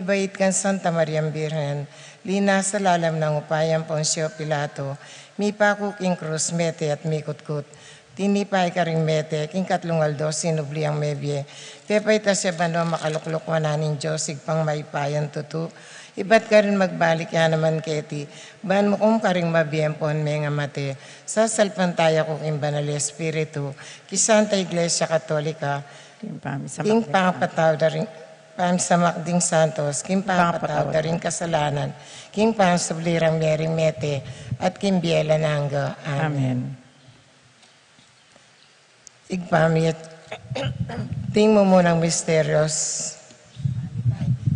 Inibait kan Santa Maria Birhen, lina sa lalam ng upayang Ponsyo Pilato, mi pakuking krus mete at mikutkut. Tinipay ka ring mete, king katlungaldo, sinubli ang mebye. Pepay ta siya bano makalukluk wananin Diyos, sigpang maipayan tutu. Iba't ka rin magbalik yan naman keti. Ban mo kung ka rin mabiyempon may nga mate. Sa salpantaya ko king banal espiritu. Kisanta Iglesia Katolika. King pangapataw na rin. Pam sa Makding Santos. King pangapataw na rin kasalanan. King pangsublirang Mary Mete. At King Biela Nanga. Amen. Igpamit. Ting mo munang misterios.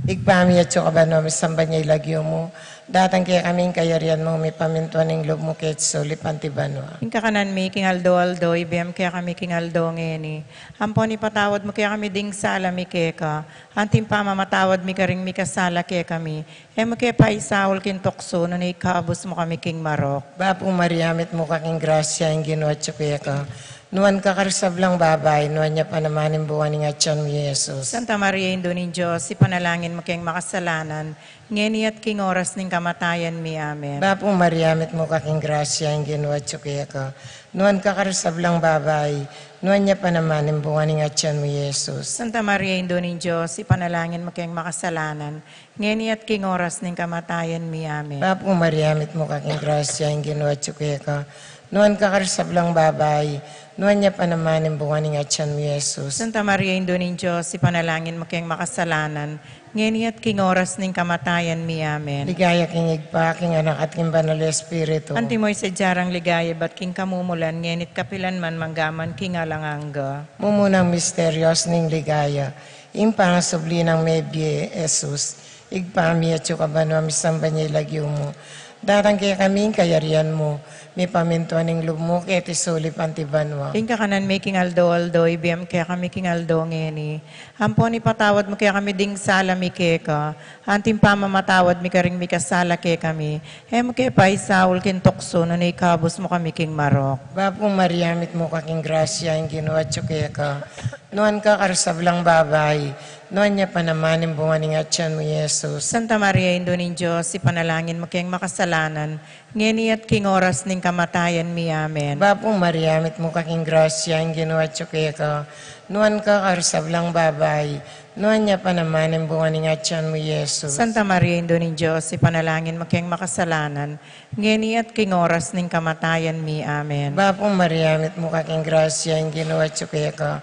Igpamiyat yung kabano, misamba niya ilagyo mo. Datang kaya kaming kayarian mo, may pamintuan ng loob mo kahit sulit antibano. King kakanan mi, king aldo, ibiyam kaya kami king aldo ngeni. Ampon ipatawad mo kaya kami ding sala mi keka. Anting pa mamatawad mi karing mi kasala kaya kami. Mo kaya pa isaul kin tokso, no na ikabos mo kami king marok. Bapo mariamit mo kaking grasya, yung ginawa siya ka. Nuan ka karsablang babay, nuan niya pa naman yung buwan ng atyan mo, Jesus. Santa Maria, Indo ng Diyos, ipanalangin mo kayong makasalanan, ngeni at king oras ng kamatayan mi, amen. Bapo mariamit mo kaking grasya, yung ginawa siya ka. Nuan ka karsablang babay, nuan niya pa naman yung buwan ng atyan mo, Jesus. Santa Maria, Indo ng Diyos, ipanalangin mo kayong makasalanan, ngeni at king oras ng kamatayan mi, amen. Bapo mariamit mo kaking grasya, yung ginawa siya ka. Nuan ka karsablang babay, nuan niya pa naman yung buwan ng atyan mo, Jesus. Santa Maria, Indo ng Diyos, ipanalangin mo kayong makasalanan, ngeni at king oras ng kamatayan mi, amen. Ligaya king igpa, king anak at king banal espiritu. Antimoy sa jarang ligaya, ba't king kamumulan, ngenit kapilan man manggaman, king alanganga. Mumunang misteryos ning ligaya, impangasubli ng mebye, Jesus. Igpami at yung kabano, misamba niya ilagyo mo. Darang kaya kaming kayarian mo, may pamintuan ng loob mo, kaya tisulip antibanwa. King kakanan may king aldo, ibiyam kaya kami king aldo ngeni. Ampon ipatawad mo kaya kami ding sala mi keka. Anting pa mamatawad mi karing mi kasala kaya kami. Mo kaya pa isaul kin tokso, no na ikabos mo kami king marok. Bapong mariamit mo kaking grasya, yung ginawa kaya ka. Nuan ka karsablang babay, nuan niya pa naman yung bunga ng atyan mo, Jesus. Santa Maria, Indo ng Diyos, ipanalangin mo kayong makasalanan, ngeni at king oras ng kamatayan mi, amen. Bapong mariamit mo kaking grasya, yung ginawa kaya ka. Nuan ka karsablang babay, nuan niya pa naman yung bunga ng atyan mo, Jesus. Santa Maria, Indo ng Diyos, ipanalangin mo kayong makasalanan, ngeni at king oras ng kamatayan mi, amen. Bapong mariamit mo kaking grasya, yung ginawa kaya ka.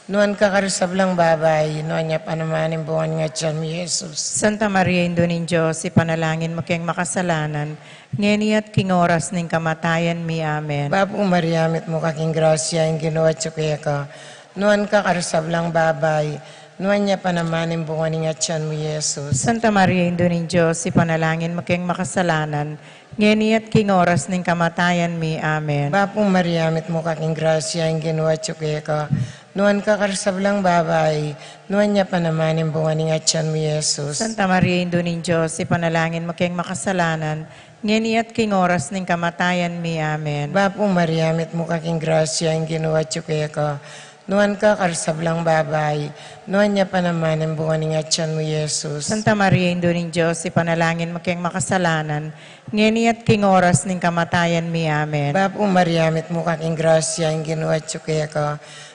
Nuan ka karsablang babay, nuan niya pa naman yung buwan ng atyan mo, Jesus. Santa Maria, Indo ng Diyos, ipanalangin mo kayong makasalanan, ngeni at king oras ng kamatayan mi, amen. Bapong mariamit mo kaking grasya, yung ginawa kaya ka. Nuan ka karsablang babay, nuan niya pa naman yung buwan ng atyan mo, Jesus. Santa Maria, Indo ng Diyos, ipanalangin mo kayong makasalanan, ngeni at king oras ng kamatayan mi, amen. Bapong mariamit mo kaking grasya, yung ginawa kaya ka. Nuan ka karsablang babay, nuan niya pa naman yung buwan ng atyan mo, Jesus. Santa Maria, Indo ng Diyos, ipanalangin mo kayong makasalanan, ngeni at king oras ng kamatayan mi, amen. Bapong mariamit mo kaking grasya, yung ginawa kaya ka. Nuan ka karsablang babay, nuan niya pa naman yung buwan ng atyan mo, Jesus. Santa Maria, Indo ng Diyos, ipanalangin mo kayong makasalanan, ngeni at king oras ng kamatayan mi, amen. Bapong mariamit mo kaking grasya, yung ginawa kaya ka.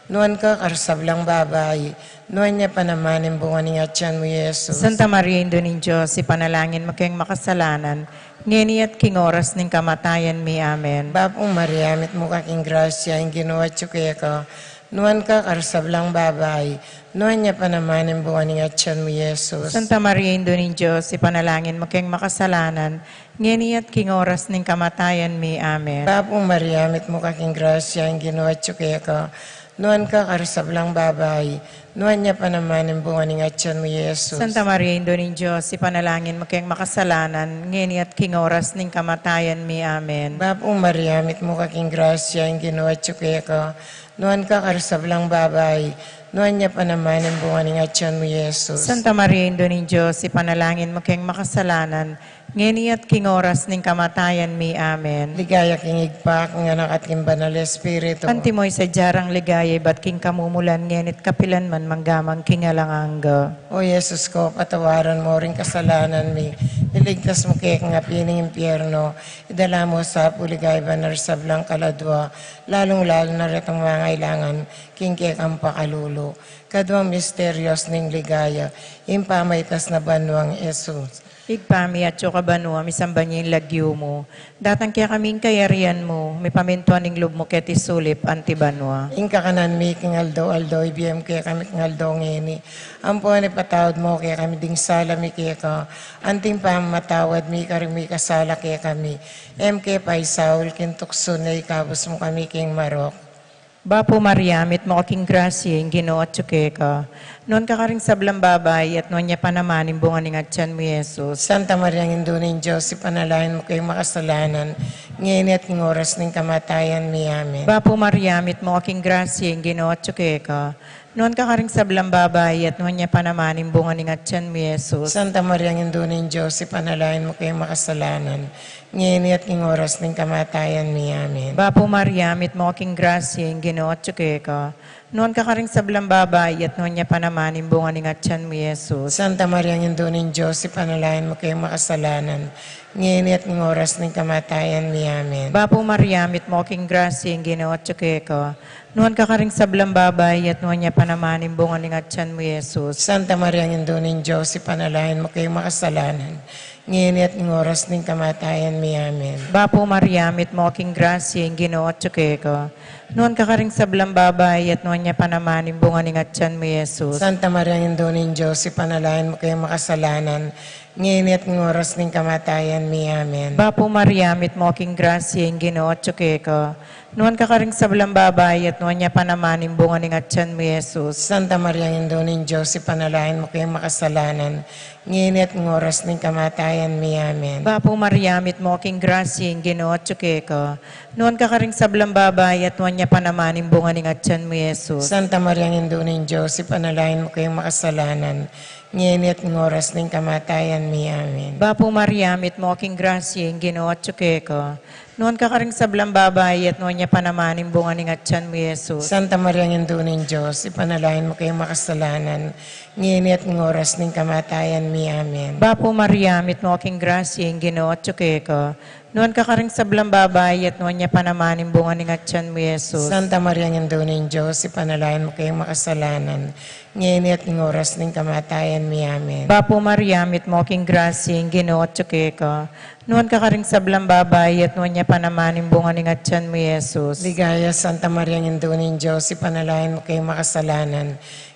Nuan ka karsablang babay, nuan niya pa naman yung buwan ng atyan mo, Jesus. Santa Maria, Indo ng Diyos, ipanalangin mo kayong makasalanan, ngeni at king oras ng kamatayan mi, amen. Bapong mariamit mo kaking grasya, yung ginawa kaya ka. Nuan ka karsablang babay, nuan niya pa naman yung buwan ng atyan mo, Jesus. Santa Maria, Indo ng Diyos, ipanalangin mo kayong makasalanan, ngeni at king oras ng kamatayan mi, amen. Bapong mariamit mo kaking grasya, yung ginawa kaya ka. Nuan ka karsablang babay, nuan niya pa naman yung buwan ng atyan mo, Jesus. Santa Maria, Indo ng Diyos, ipanalangin mo kayong makasalanan, ngeni at king oras ng kamatayan mi, amen. Bapong mariamit mo kaking grasya, yung ginawa kaya ka. Nuan ka karsablang babay, Nuan niya pa naman ang bunga ng atyan mo, Jesus. Santa Maria, Indo ng Diyos, ipanalangin mo kayong makasalanan, ngayon at king oras ng kamatayan mi. Amen. Ligaya king igpak, ng anak at king banal Espiritu. Antimoy sa jarang ligaya, ba't king kamumulan, ngayon at kapilan man manggamang king alanganga. O Jesus ko, patawaran mo rin kasalanan mi. Iligtas mo kay kang apining impyerno. Idala mo sa puligay banar sa blang kaladwa. Lalong-lalo na rin ang mga kailangan, king kay kang pakalulo. Kadwang misteryos ning ligaya, impamaitas na banwang Jesus. Igpami at kabanua, misamba niya yung lagyo mo. Datang kaya kaming kayarian mo, may pamintuan ng loob mo kaya tisulip, antibanwa. Inka kanan mi king aldo, ibiyem kaya kami king aldo ngeni. Ampuan ipatawad mo kaya kami ding sala mi kaya ka. Anting pa matawad mi karing mi kasala kaya kami. MK Pai Saul, kintukso na ikabos mo kami king marok. Bapo Maria, mit mo aking grasya, yung ginoo at tsuke ka. Noon ka karing sablang babay, at noon niya pa naman, imbungan ng atyan mo, Jesus. Santa Maria, ng Indunin Diyos, ipanalain mo kayong makasalanan, ngayon at ng oras ng kamatayan mi. Amen. Bapo Maria, mit mo aking grasya, yung ginoo at tsuke ka. Noon ka karing sablang babay, at noon niya pa naman, imbungan ng atyan mo, Jesus. Santa Maria, ng Indunin Diyos, ipanalain mo kayong makasalanan, ngayon at ng oras ng kamatayan mi. Amen. Bapo Maria, mit mo aking grasya, yung ginoo at tsuke ka. Noon ka karing sablang babay, at noon niya pa naman, imbungan ng atyan mo, Jesus. Santa Maria, ng Indunin Diyos, ipanalain mo kayong makasalanan, ngayon at ng oras ng kamatayan mi. Amen. Bapo Maria, mit mo aking grasya, yung ginoo at tsuke ka. Noon ka karing sablang babay, at noon niya pa naman, imbungan ng atyan mo, Jesus. Santa Maria, ng Indunin Diyos, ipanalain mo kayong makasalanan, ngayon at ng oras ng kamatayan mi. Amen. Bapo Maria, mit mo aking grasya, yung ginoo at tsuke ka. Noon ka karing sablang babay, at noon niya pa naman, imbungan ng atyan mo, Jesus. Santa Maria, ng Indunin Diyos, ipanalain mo kayong makasalanan, ngayon at ng oras ng kamatayan mi. Amen. Bapo Maria, mit mo aking grasya, yung ginoo at tsuke ka. Noon ka karing sablang babay, at noon niya pa naman, imbungan ng atyan mo, Jesus. Santa Maria, ng Indunin Diyos, ipanalain mo kayong makasalanan, ngayon at ng oras ng kamatayan mi. Amen. Bapo Maria, mit mo aking grasya, yung ginoo at tsuke ka. Noon ka karing sablang babay, at noon niya pa naman, imbungan ng atyan mo, Jesus. Santa Maria, ng Indunin Diyos, ipanalain mo kayong makasalanan, ngayon at ng oras ng kamatayan mi. Amen. Bapo Maria, mit mo aking grasya, yung ginoo at tsuke ka. Noon ka karing sablang babay, at noon niya pa naman, imbungan ng atyan mo, Jesus. Santa Maria, ng Indunin Diyos, ipanalain mo kayong makasalanan, ngayon at ng oras ng kamatayan mi. Amen. Bapo Maria, mit mo aking grasya, yung ginoo at tsuke ka. Noon ka karing sablang babay, at noon niya pa naman, imbungan ng atyan mo, Jesus. Santa Maria, ng Indunin Diyos, ipanalain mo kayong makasalanan, ngayon at ng oras ng kamatayan mi. Amen. Bapo Maria, mit mo aking grasya, yung ginoo at tsuke ka. Noon ka karing sablang babay, at noon niya pa naman, imbungan ng atyan mo, Jesus. Ligaya, Santa Maria, ng Indunin Diyos, ipanalain mo kayong makasalanan,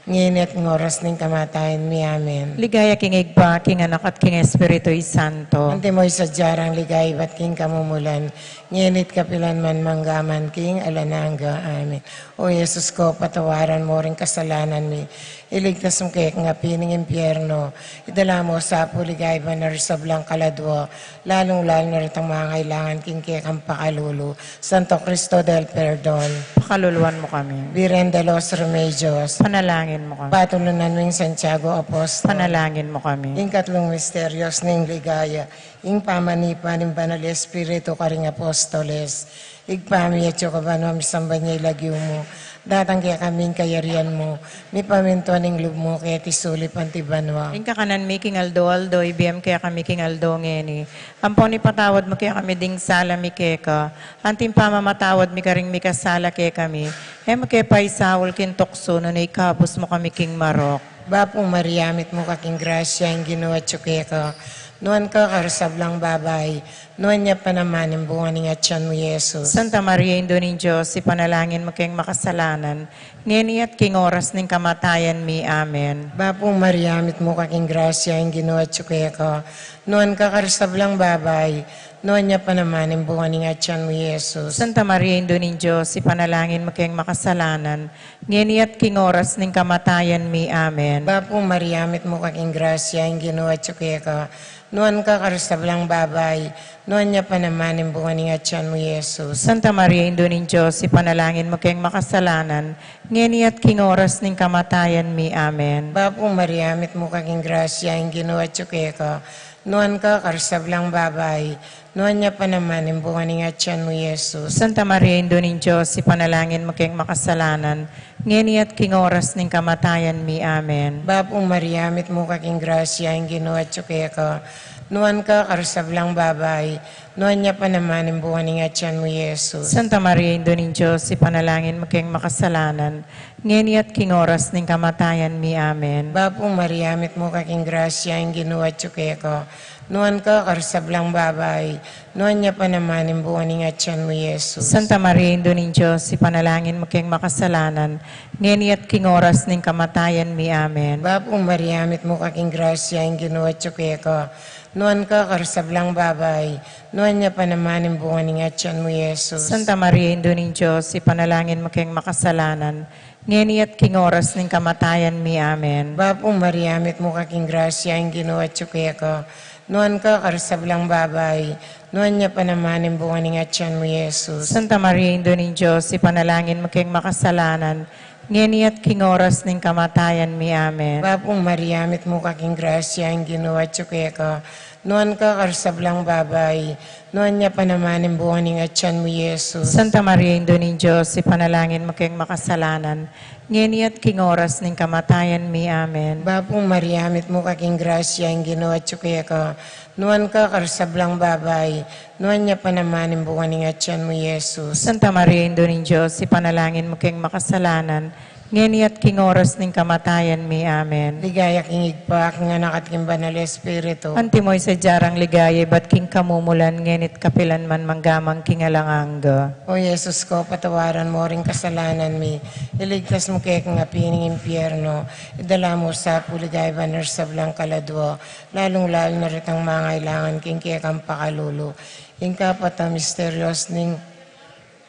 ngayon at ng oras ng kamatayan mi. Amen. Ligaya king igpa, king anak at king Espiritu Santo. Ante mo'y sadyarang ligay, ba't king kamumulan, ngenit kapilan man manggaman, king alananga. Amen. O Jesus ko, patawaran mo rin kasalanan mi. Iligtas mo kay kang apining impyerno. Idala mo sa puligay ba na sa blang kaladwa, lalong-lalo na rin ang mga kailangan, king kay kang pakalulo. Santo Cristo del Perdon. Pakaluluan mo kami. Virgen de los Remedios. Panalangin mo kami. Patununan mo yung Santiago Apostol. Panalangin mo kami. Ing katlong misteryos ning ligaya, ing pamanipan ng banal Espiritu karing apostoles, igpami at yung kabano misamba niya ilagyo mo, datang kaya kaming kayarian mo, mi pamintuan ng loob mo kaya tisulip antibanwa. Ing kakanan mi king aldo, ibiyem kaya kami king aldo ngeni. Ampon ipatawad mo kaya kami ding sala mi keka. Anting pamamatawad mi karing mi kasala kaya kami. Mo kaya paisawol kin tukso no na ikabos mo kami king marok. Bapong Mariamit mo kaking grasya, ang ginawa tsukeka. Nuan ka karasablang babay, nuan niya pa naman ang bunga ng atyan mo, Jesus. Santa Maria, Indo ng Diyos, ipanalangin mo kayong makasalanan, ngeni at king oras ng kamatayan mi. Amen. Bapong Mariamit mo kaking grasya, ang ginawa tsukeka. Nuan ka karasablang babay, nuan niya pa naman ang bunga ng atyan mo, Jesus. Santa Maria, Indo ng Diyos, ipanalangin mo kayong makasalanan, ngeni at king oras ng kamatayan mi. Amen. Bapong Mariamit mo kaking grasya, ang ginawa tsukeka. nuan ka karusablang babay, nuan niya pa naman ang bunga ni atyan mo, Jesus. Santa Maria, Indo ning Diyos, ipanalangin mo kayong makasalanan, ngeni at king oras ning kamatayan mi. Amen. Bapong Maria, mit mo kaking grasya, ang ginawa tsuke ka, nuan ka karusablang babay, nuan niya pa naman ang bunga ni atyan mo, Jesus. Santa Maria, Indo ning Diyos, ipanalangin mo kayong makasalanan, ngeni at king oras ning kamatayan mi. Amen. Bapong Maria, mit mo kaking grasya, ang ginawa tsuke ka, nuan ka karusablang babay, nuan niya pa naman ang bunga ni atyan mo, Jesus. Santa Maria, Indo ning Diyos, ipanalangin mo kayong makasalanan, ngeni at king oras ning kamatayan mi. Amen. Bapong Maria, mit mo kaking grasya, ang ginawa tsuke ka, nuan ka karusablang babay, nuan niya pa naman ang bunga ni atyan mo, Jesus. Santa Maria, Indo ning Diyos, ipanalangin mo kayong makasalanan, ngeni at king oras ning kamatayan mi. Amen. Bapong Maria, mit mo kaking grasya, ang ginawa tsuke ka, nuan ka karusablang babay, nuan niya pa naman ang bunga ni atyan mo, Jesus. Santa Maria, Indo ning Diyos, ipanalangin mo kayong makasalanan, ngeni at king oras ning kamatayan mi. Amen. Bapong Maria, mit mo kaking grasya, ang ginawa tsuke ka, nuan ka karusablang babay, nuan niya pa naman ang bunga ni atyan mo, Jesus. Santa Maria, Indo ning Diyos, ipanalangin mo kayong makasalanan, ngeni at king oras ning kamatayan mi. Amen. Bapong Maria, mit mo kaking grasya, ang ginawa tsuke ka, nuan ka karusablang babay, nuan niya pa naman ang bunga ni atyan mo, Jesus. Santa Maria, Indo ning Diyos, ipanalangin mo kayong makasalanan, ngeni at king oras ning kamatayan mi. Amen. Bapong Maria, mit mo kaking grasya, ang ginawa tsuke ka, nuan ka karusablang babay, nuan niya pa naman ang bunga ni atyan mo, Jesus. Santa Maria, Indo ning Diyos, ipanalangin mo kayong makasalanan, ngeni at king oras ning kamatayan mi. Amen. Ligaya king igpak, nga nakat king banal Espiritu. Antimoy sa jarang ligaya, ba't king kamumulan, ngenit kapilan man manggamang king alanganga. O Jesus ko, patawaran mo ring kasalanan mi. Iligtas mo kaya kang apining impyerno. Idala mo sa puligay baner sa blang kaladwo. Lalong-lalo na rin ang mga ilangan king kaya kang pakalulo. Ingkapat ang misteryos ning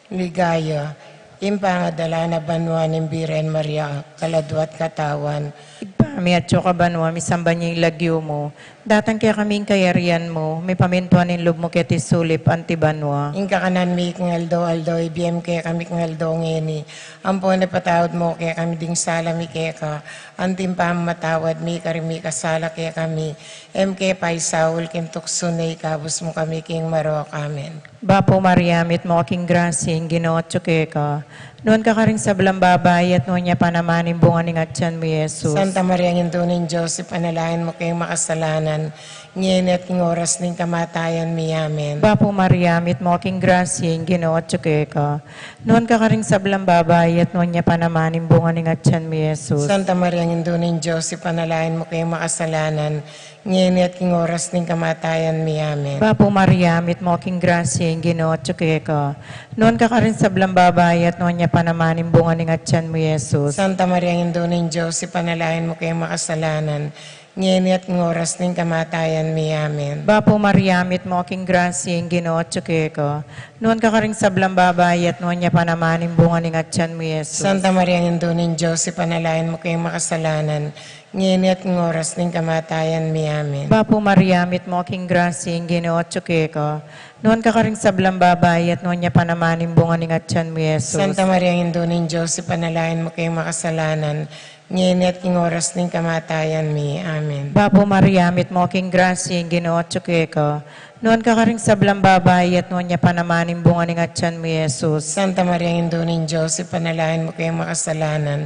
ligaya. Impangadala na banwa ng Biren Maria, kaladwa at katawan. Igpami at banwa, misamba niya yung lagyo mo. Datang kaya kaming kayarian mo, may pamintuan ng loob mo kaya tisulip antibanwa. Ingka kanan mi kang aldo, ibiyem kaya kami kang aldo ngeni. Ampon na patawad mo kaya kami ding sala mi kaya ka. Antim pa matawad mi karimi kasala kaya kami. MK Paisaul kintuksunay kabus mo kami king marok. Amen. Bapo Maria, mit mo aking grasing, ginawa at ka. Noon ka rin sa blambabay at noon niya pa naman yung bunga ng atyan mo, Jesus. Santa Maria, ng Tuning Diyos, ipanalain mo kayong makasalanan, ngayon at ng oras ng kamatayan mi. Amen. Bapo Maria, mit mo aking grasing, ginawa at ka. Noon ka rin sa blambabay at noon niya pa naman yung bunga ng atyan mo, Jesus. Santa Maria, ng Tuning Diyos, ipanalain mo kayong makasalanan, ngayon at ng oras ng kamatayan mi. Amen. Bapo Maria, mit mo aking grasing, ginawa at ka. Noon ka rin sa blambabay at noon niya pa naman yung bunga ng atyan mo, Jesus. Santa Maria, ng Tuning Diyos, ipanalain mo kayong makasalanan, ngayon at ng oras ng kamatayan mi. Amen. Bapo Maria, mit mo aking grasing, ginawa at ka. Noon ka rin sa blambabay at noon niya pa naman yung bunga ng atyan mo, Jesus. Santa Maria, ng Tuning Diyos, ipanalain mo kayong makasalanan, ngayon at ng oras ng kamatayan mi. Amen. Bapo Maria, mit mo aking grasing, ginawa at ka. Noon ka rin sa blambabay at noon niya pa naman yung bunga ng atyan mo, Jesus. Santa Maria, ng Tuning Diyos, ipanalain mo kayong makasalanan, ngayon at ng oras ng kamatayan mi. Amen. Bapo Maria, mit mo aking grasing, ginawa at ka. Noon ka rin sa blambabay at noon niya pa naman yung bunga ng atyan mo, Jesus. Santa Maria, ng Tuning Diyos, ipanalain mo kayong makasalanan,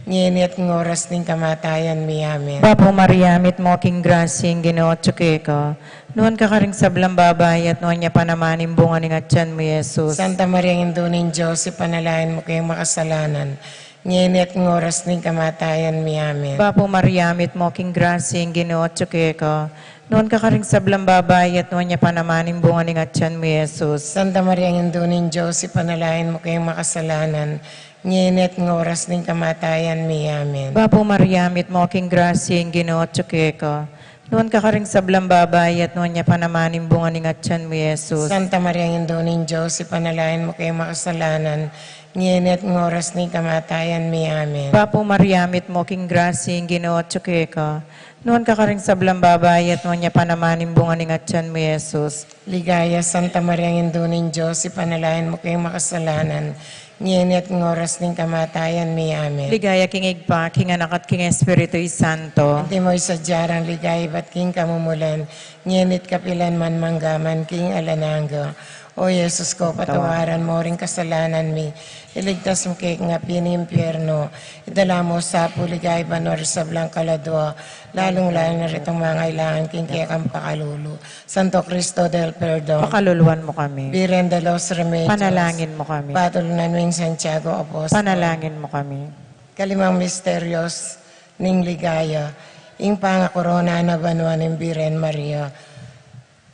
ngayon at ng oras ng kamatayan mi. Amen. Bapo Maria, mit mo aking grasing, ginawa at ka. Noon ka rin sa blambabay at noon niya pa naman yung bunga ng atyan mo, Jesus. Santa Maria, ng Tuning Diyos, ipanalain mo kayong makasalanan, ngayon at ng oras ng kamatayan mi. Amen. Bapo Maria, mit mo aking grasing, ginawa at ka. Noon ka rin sa blambabay at noon niya pa naman yung bunga ng atyan mo, Jesus. Santa Maria, ng Tuning Diyos, ipanalain mo kayong makasalanan, ngayon at ng oras ng kamatayan mi. Amen. Bapo Maria, mit mo aking grasing, ginawa at ka. Noon ka rin sa blambabay at noon niya pa naman yung bunga ng atyan mo, Jesus. Santa Maria, ng Tuning Diyos, ipanalain mo kayong makasalanan, ngayon at ng oras ng kamatayan mi. Amen. Bapo Maria, mit mo aking grasing, ginawa at ka. Nuan ka karing sablang babay at nuan niya panamanin bunga ni ngatyan mo, Jesus. Ligaya, Santa Maria, ng Indunin Diyos, ipanalain mo kayong makasalanan, ngayon at ng oras ng kamatayan, may amen. Ligaya king igpa, king anak at king Espiritu Santo. Ante mo isadyarang ligaya, ba't king kamumulan, ngayon at kapilan man manggaman, king alananga. O Jesus ko, patawaran mo rin kasalanan mi. Iligtas mo kay nga pinimpyerno. Idala mo sa puligay banor sa blang kaladwa. Lalong-lalong na ritong mga kailangan king kaya kang pakalulu. Santo Cristo del Perdón. Pakaluluan mo kami. Virgen de los Remedios. Panalangin mo kami. Patulunan mo yung Santiago Apostol. Panalangin mo kami. Kalimang misteryos ning ligaya. Ing pangakorona na banwa ng Virgen Maria.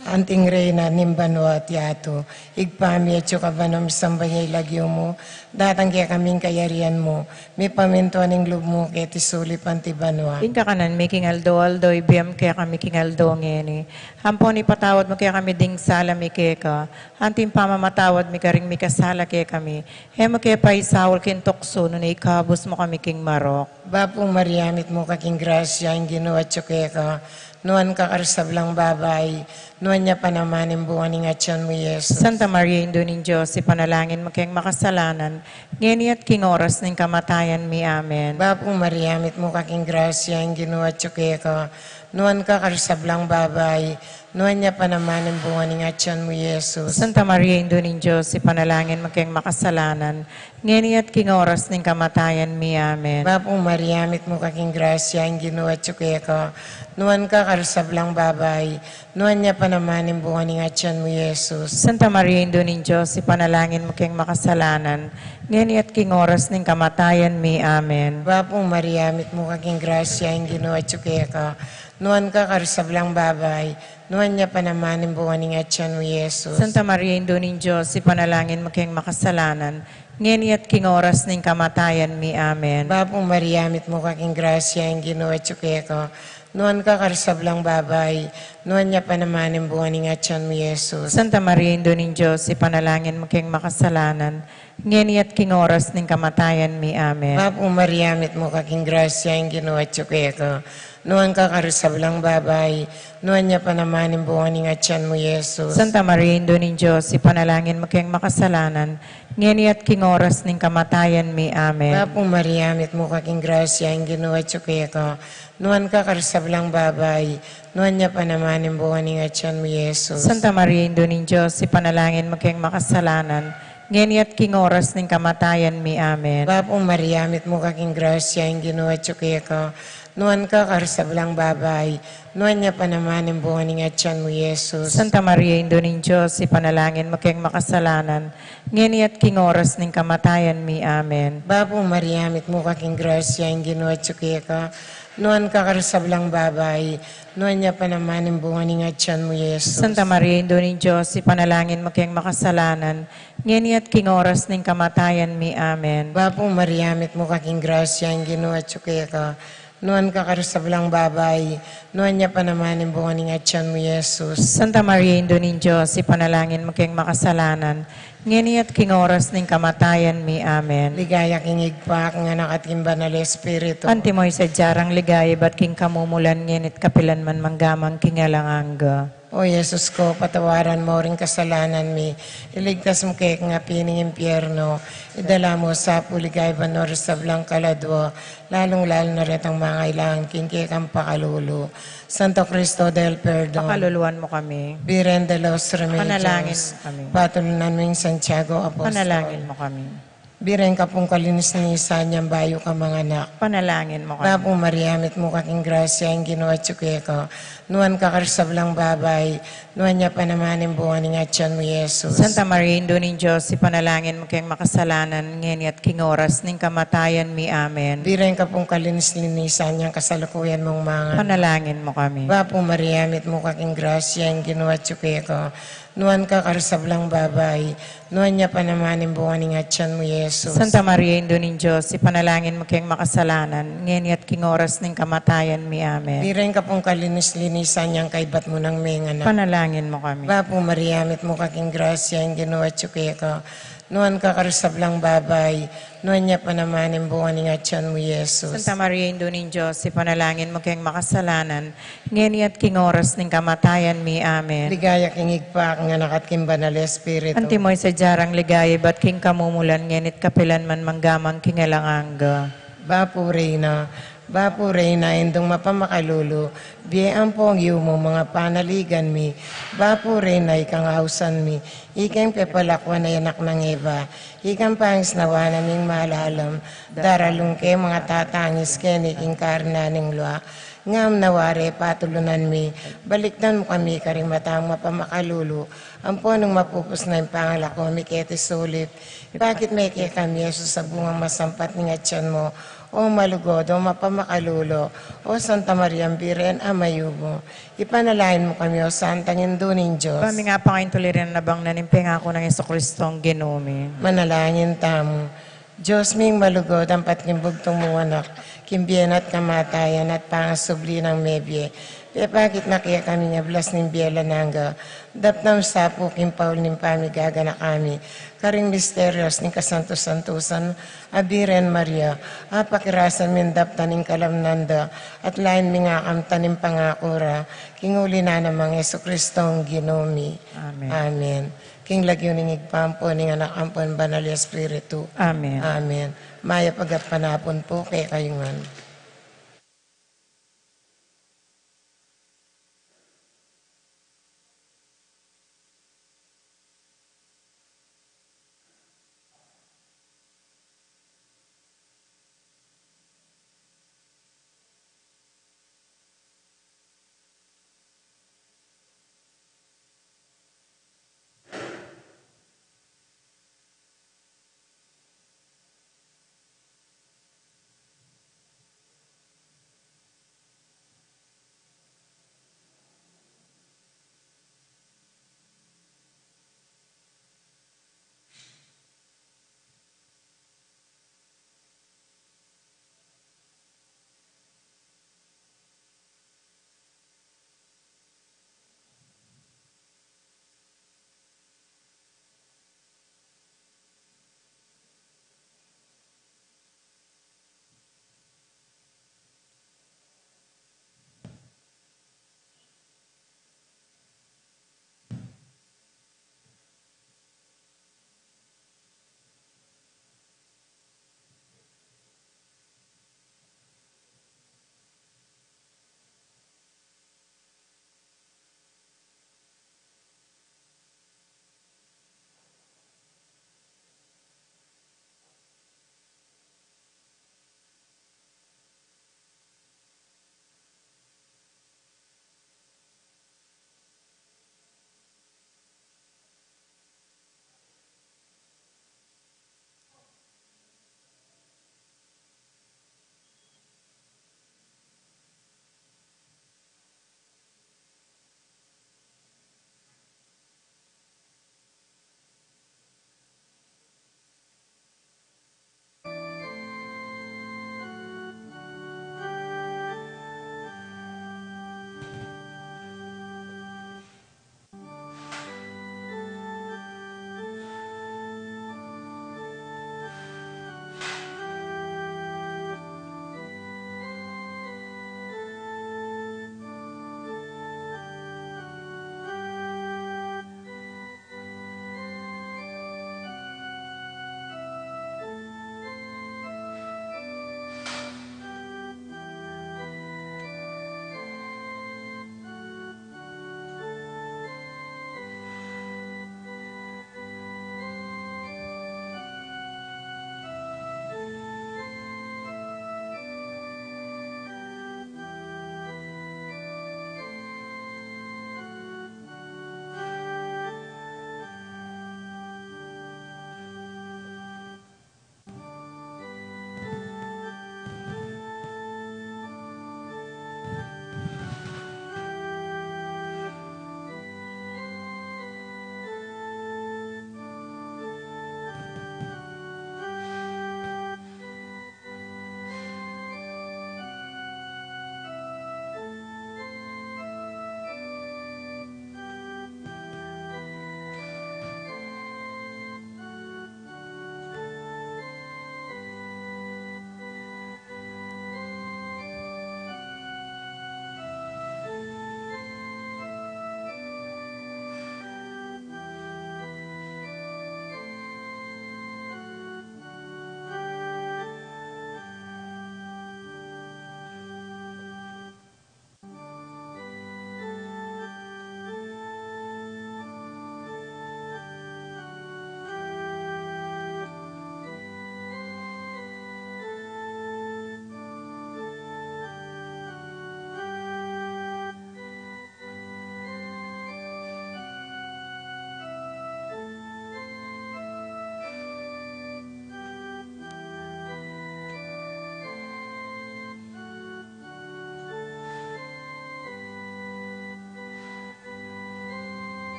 Anting reyna nimbanwa at yato, igpami at yukabanom sambanyay lagyo mo, datang kaya kaming kayarian mo, may pamintuan ng loob mo kaya tisuli pantibanwa. Inka kanan, making aldo, ibiyam kaya kami king aldo ngeni. Hampon ipatawad mo kaya kami ding sala mi keka. Anting pamamatawad mi karing mi kasala kaya kami. Hemo kaya pa isawal kin tokso, no na ikabos mo kami king marok. Bapong Mariamit mo kaking grasya, ang ginawa tsukeka, nuan kakarsablang babay, nuan niya panamanin buwan ng atyan mo, Jesus. Santa Maria, Indunin Diyos, ipanalangin mo kayong makasalanan, ngayon at king oras ng kamatayan mi. Amen. Bapong Mariamit mo kaking grasya, ang ginawa tsukeka, nuan kakarsablang babay, nuan niya panamanin buwan ng atyan mo, Jesus. Santa Maria, Indunin Diyos, ipanalangin mo kayong makasalanan, ngayon at king oras ng kamatayan mi. Amen. Bapong Mariamit mo kaking grasya, ang ginawa tsukeka, nuan kakarsablang babay, nuan niya panamanin buwan ng atyan mo, Jesus. Santa Maria, Indunin Diyos, ipanalangin mo kayong makasalanan, ngayon at king oras ng kamatayan mi. Amen. Bapong Mariamit mo kaking grasya, ang ginawa tsukeka, nuan kakarsablang babay, nuan niya panamanin buwan ng atyan mo, Jesus. Santa Maria, Indunin Diyos, ipanalangin mo kayong makasalanan, ngayon at king oras ng kamatayan mi. Amen. Bapong Mariamit mo kaking grasya, ang ginawa tsukeka, nuan kakarsablang babay, nuan niya panamanin buwan ng atyan mo, Jesus. Santa Maria, Indunin Diyos, ipanalangin mo kayong makasalanan, ngayon at king oras ng kamatayan mi. Amen. Bapong Mariamit mo kaking grasya, ang ginawa tsukeka, nuan kakarsablang babay, nuan niya panamanin buwan ng atyan mo, Jesus. Santa Maria, Indunin Diyos, ipanalangin mo kayong makasalanan, ngayon at king oras ng kamatayan mi. Amen. Bapong Mariamit mo kaking grasya, ang ginawa tsukeka, nuan kakarsablang babay, nuan niya panamanin buwan ng atyan mo, Jesus. Santa Maria, Indunin Diyos, ipanalangin mo kayong makasalanan, ngayon at king oras ng kamatayan mi. Amen. Bapong Mariamit mo kaking grasya, ang ginawa tsukeka, nuan kakarsablang babay, nuan niya panamanin buwan ng atyan mo, Jesus. Santa Maria, Indunin Diyos, ipanalangin mo kayong makasalanan, ngayon at king oras ng kamatayan mi. Amen. Bapong Mariamit mo kaking grasya, ang ginawa tsukeka, nuan kakarsablang babay, nuan niya panamanin buwan ng atyan mo, Jesus. Santa Maria, Indunin Diyos, ipanalangin mo kayong makasalanan, ngayon at king oras ng kamatayan mi. Amen. Bapong Mariamit mo kaking grasya, ang ginawa tsukeka, nuan kakarsablang babay, nuan niya panamanin buwan ng atyan mo, Jesus. Santa Maria, Indunin Diyos, ipanalangin mo kayong makasalanan, ngayon at king oras ng kamatayan mi. Amen. Ligaya king igpa, ang anak at king banal Espiritu. Antimoy sa jarang ligaya, ba't king kamumulan, ngayon at kapilan man manggamang king alanganga. O Jesus ko, patawaran mo rin kasalanan mi. Iligtas mo kay nga pining impyerno. Idala mo sa puligay banor sa blang kaladwa. Lalong-lalo na rin ang mga ilang king kang pakalulu. Santo Cristo del Perdón. Pakaluluan mo kami. Virgen de los Panalangin Remedios. mo kami. Patulunan mo yung Santiago Apostol. Panalangin mo kami. Bireng ka pong kalinis-nisa niyang bayo ka mga anak. Panalangin mo kami. Bapong Mariamit mo kaking grasya, ang ginawa tsukeka, nuan kakarsablang babay, nuan niya panamanin buwan ng atyan mo, Jesus. Santa Maria, Indunin Diyos, ipanalangin mo kayong makasalanan, ngayon at king oras ng kamatayan mi. Amen. Bireng ka pong kalinis-linisan niyang kasalukuyan mong mga. Panalangin mo kami. Bapong Mariamit mo kaking grasya, ang ginawa tsukeka, nuan kakarsablang babay, nuan niya panamanin buwan ng atyan mo, Jesus. Santa Maria, Indunin Diyos, ipanalangin mo kayong makasalanan, ngayon at king oras ng kamatayan mi. Amen. Bireng ka pong kalinis-linisan niyang kaibat mo ng mga anak. Panalangin mo kami. Bapong Mariamit mo kaking grasya, ang ginawa tsukeka, nuan kakarusablang babay, nuan niya pa naman ang buwan ni Atyan mo, Yesus. Santa Maria, Indo ning Diyos, ipanalangin mo kayong makasalanan, ngayon at king oras ng kamatayan mi. Amen. Ligaya king igpak nga nakat king banal Espiritu. Antimoy sa jarang ligaya, ba't king kamumulan, ngayon at kapilan man manggamang kingalanganga. Bapo Reyna, indong mapamakalulu, biyaan po ang yumo mga panaligan mi. Bapo Reyna, ikang hausan mi, ikang pepalakwan na yanak ng Eva, ikang pangis nawa naming malalam, daralong ke mga tatangis kenik inkarna ng luwa. Ngam nawari patulunan mi, baliktan mo kami karing matang mapamakalulu, ang ponong mapupus na yung pangalako, mi kete sulit. Bakit may kaya kami, Yesus, sa bungang masampat ng atyan mo, o malugod, o mapamakalulo, o Santa Maria Biren, Amayubo. Ipanalain mo kami, o Santa Nginduning Diyos. Kami nga pa kayong tulirin na bang nanimping ako ng Yeso Kristong ginumi. Manalangin tamo. Diyos ming malugod, ang patkimbugtong mo anak, kimbiyan at kamatayan at pangasubli ng mebye. Kaya bakit nakiya kami nga blas ng biyela nangga, dapnam sapo kim Paul ning pamigaga na kami, karing misterios ning kasantos-santusan, abiren Maria, apakirasan min daptan ning kalamnanda, at lain mi nga kamtanim pangakura, kinguli na namang Yeso Kristong ginumi. Amen. Amen. King lagyo ning igpampo ning anak ampon banal ya Espiritu. Amen. Amen. Maya pagapanapon po kay kayungan.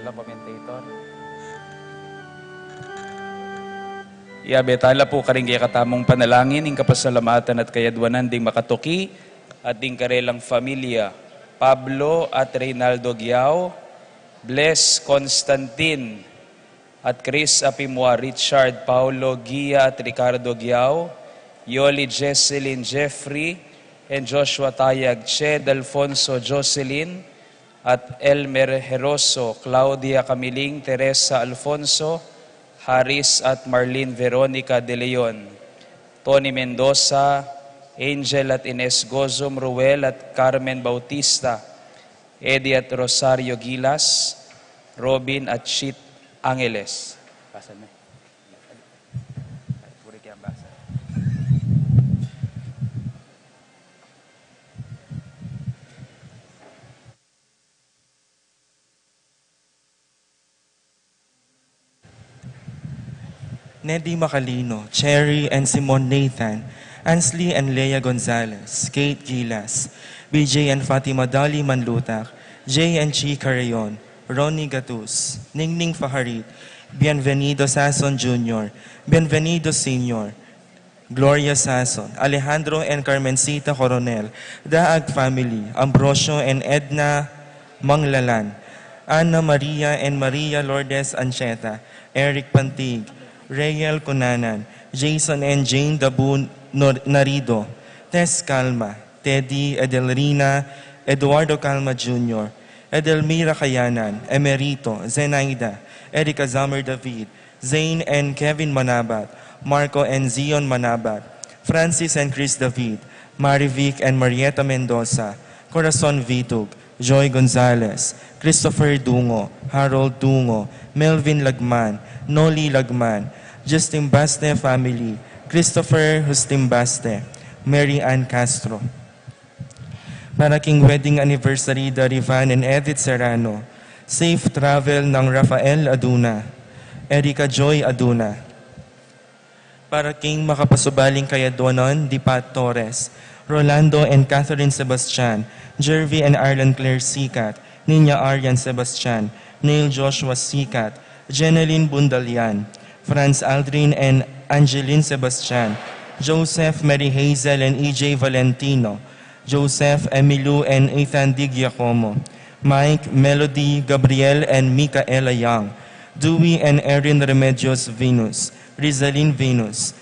Walang commentator. Betala po karing kaya katamong panalangin, ing kapasalamatan at kayadwanan ding makatuki at ding karelang familia. Pablo at Reynaldo Giao, Bless Constantine at Chris Apimua, Richard Paulo Gia at Ricardo Giao, Yoli Jesselyn Jeffrey and Joshua Tayag, Ched Alfonso Jocelyn at Elmer Heroso, Claudia Camiling, Teresa Alfonso, Haris at Marlene Veronica De Leon, Tony Mendoza, Angel at Ines Gozom Ruel at Carmen Bautista, Eddie at Rosario Gilas, Robin at Chit Angeles. Basan mo. Puri kaya basa. Neddy Macalino, Cherry and Simon Nathan, Ansley and Leia Gonzalez, Kate Gilas, BJ and Fatima Dali Manlutak, Jay and Chi Carayon, Ronnie Gatus, Ningning Faharit, Bienvenido Sason Jr., Bienvenido Sr., Gloria Sason, Alejandro and Carmencita Coronel, Daag Family, Ambrosio and Edna Manglalan, Ana Maria and Maria Lourdes Ancheta, Eric Pantig, Rayel Cunanan, Jason and Jane Dabu Narido, Tess Calma, Teddy Edelrina, Eduardo Calma Jr., Edelmira Kayanan, Emerito, Zenaida, Erika Zamer David, Zane and Kevin Manabat, Marco and Zion Manabat, Francis and Chris David, Marivic and Marieta Mendoza, Corazon Vitug, Joy Gonzalez, Christopher Dungo, Harold Dungo, Melvin Lagman, Noli Lagman, Justin Baste family, Christopher Justin Baste, Mary Ann Castro. Para king wedding anniversary Darivan and Edith Serrano, safe travel ng Rafael Aduna, Erica Joy Aduna. Para king makapasubaling kayadonon, Dipat Torres, Rolando and Catherine Sebastian, Jervy and Arlen Claire Sikat, Ninya Arian Sebastian, Neil Joshua Sikat, Jeneline Bundalian, Franz Aldrin and Angeline Sebastian, Joseph Mary Hazel and EJ Valentino, Joseph Emilu and Ethan Di Giacomo, Mike, Melody, Gabriel and Micaela Young, Dewey and Erin Remedios Venus, Rizalyn Venus,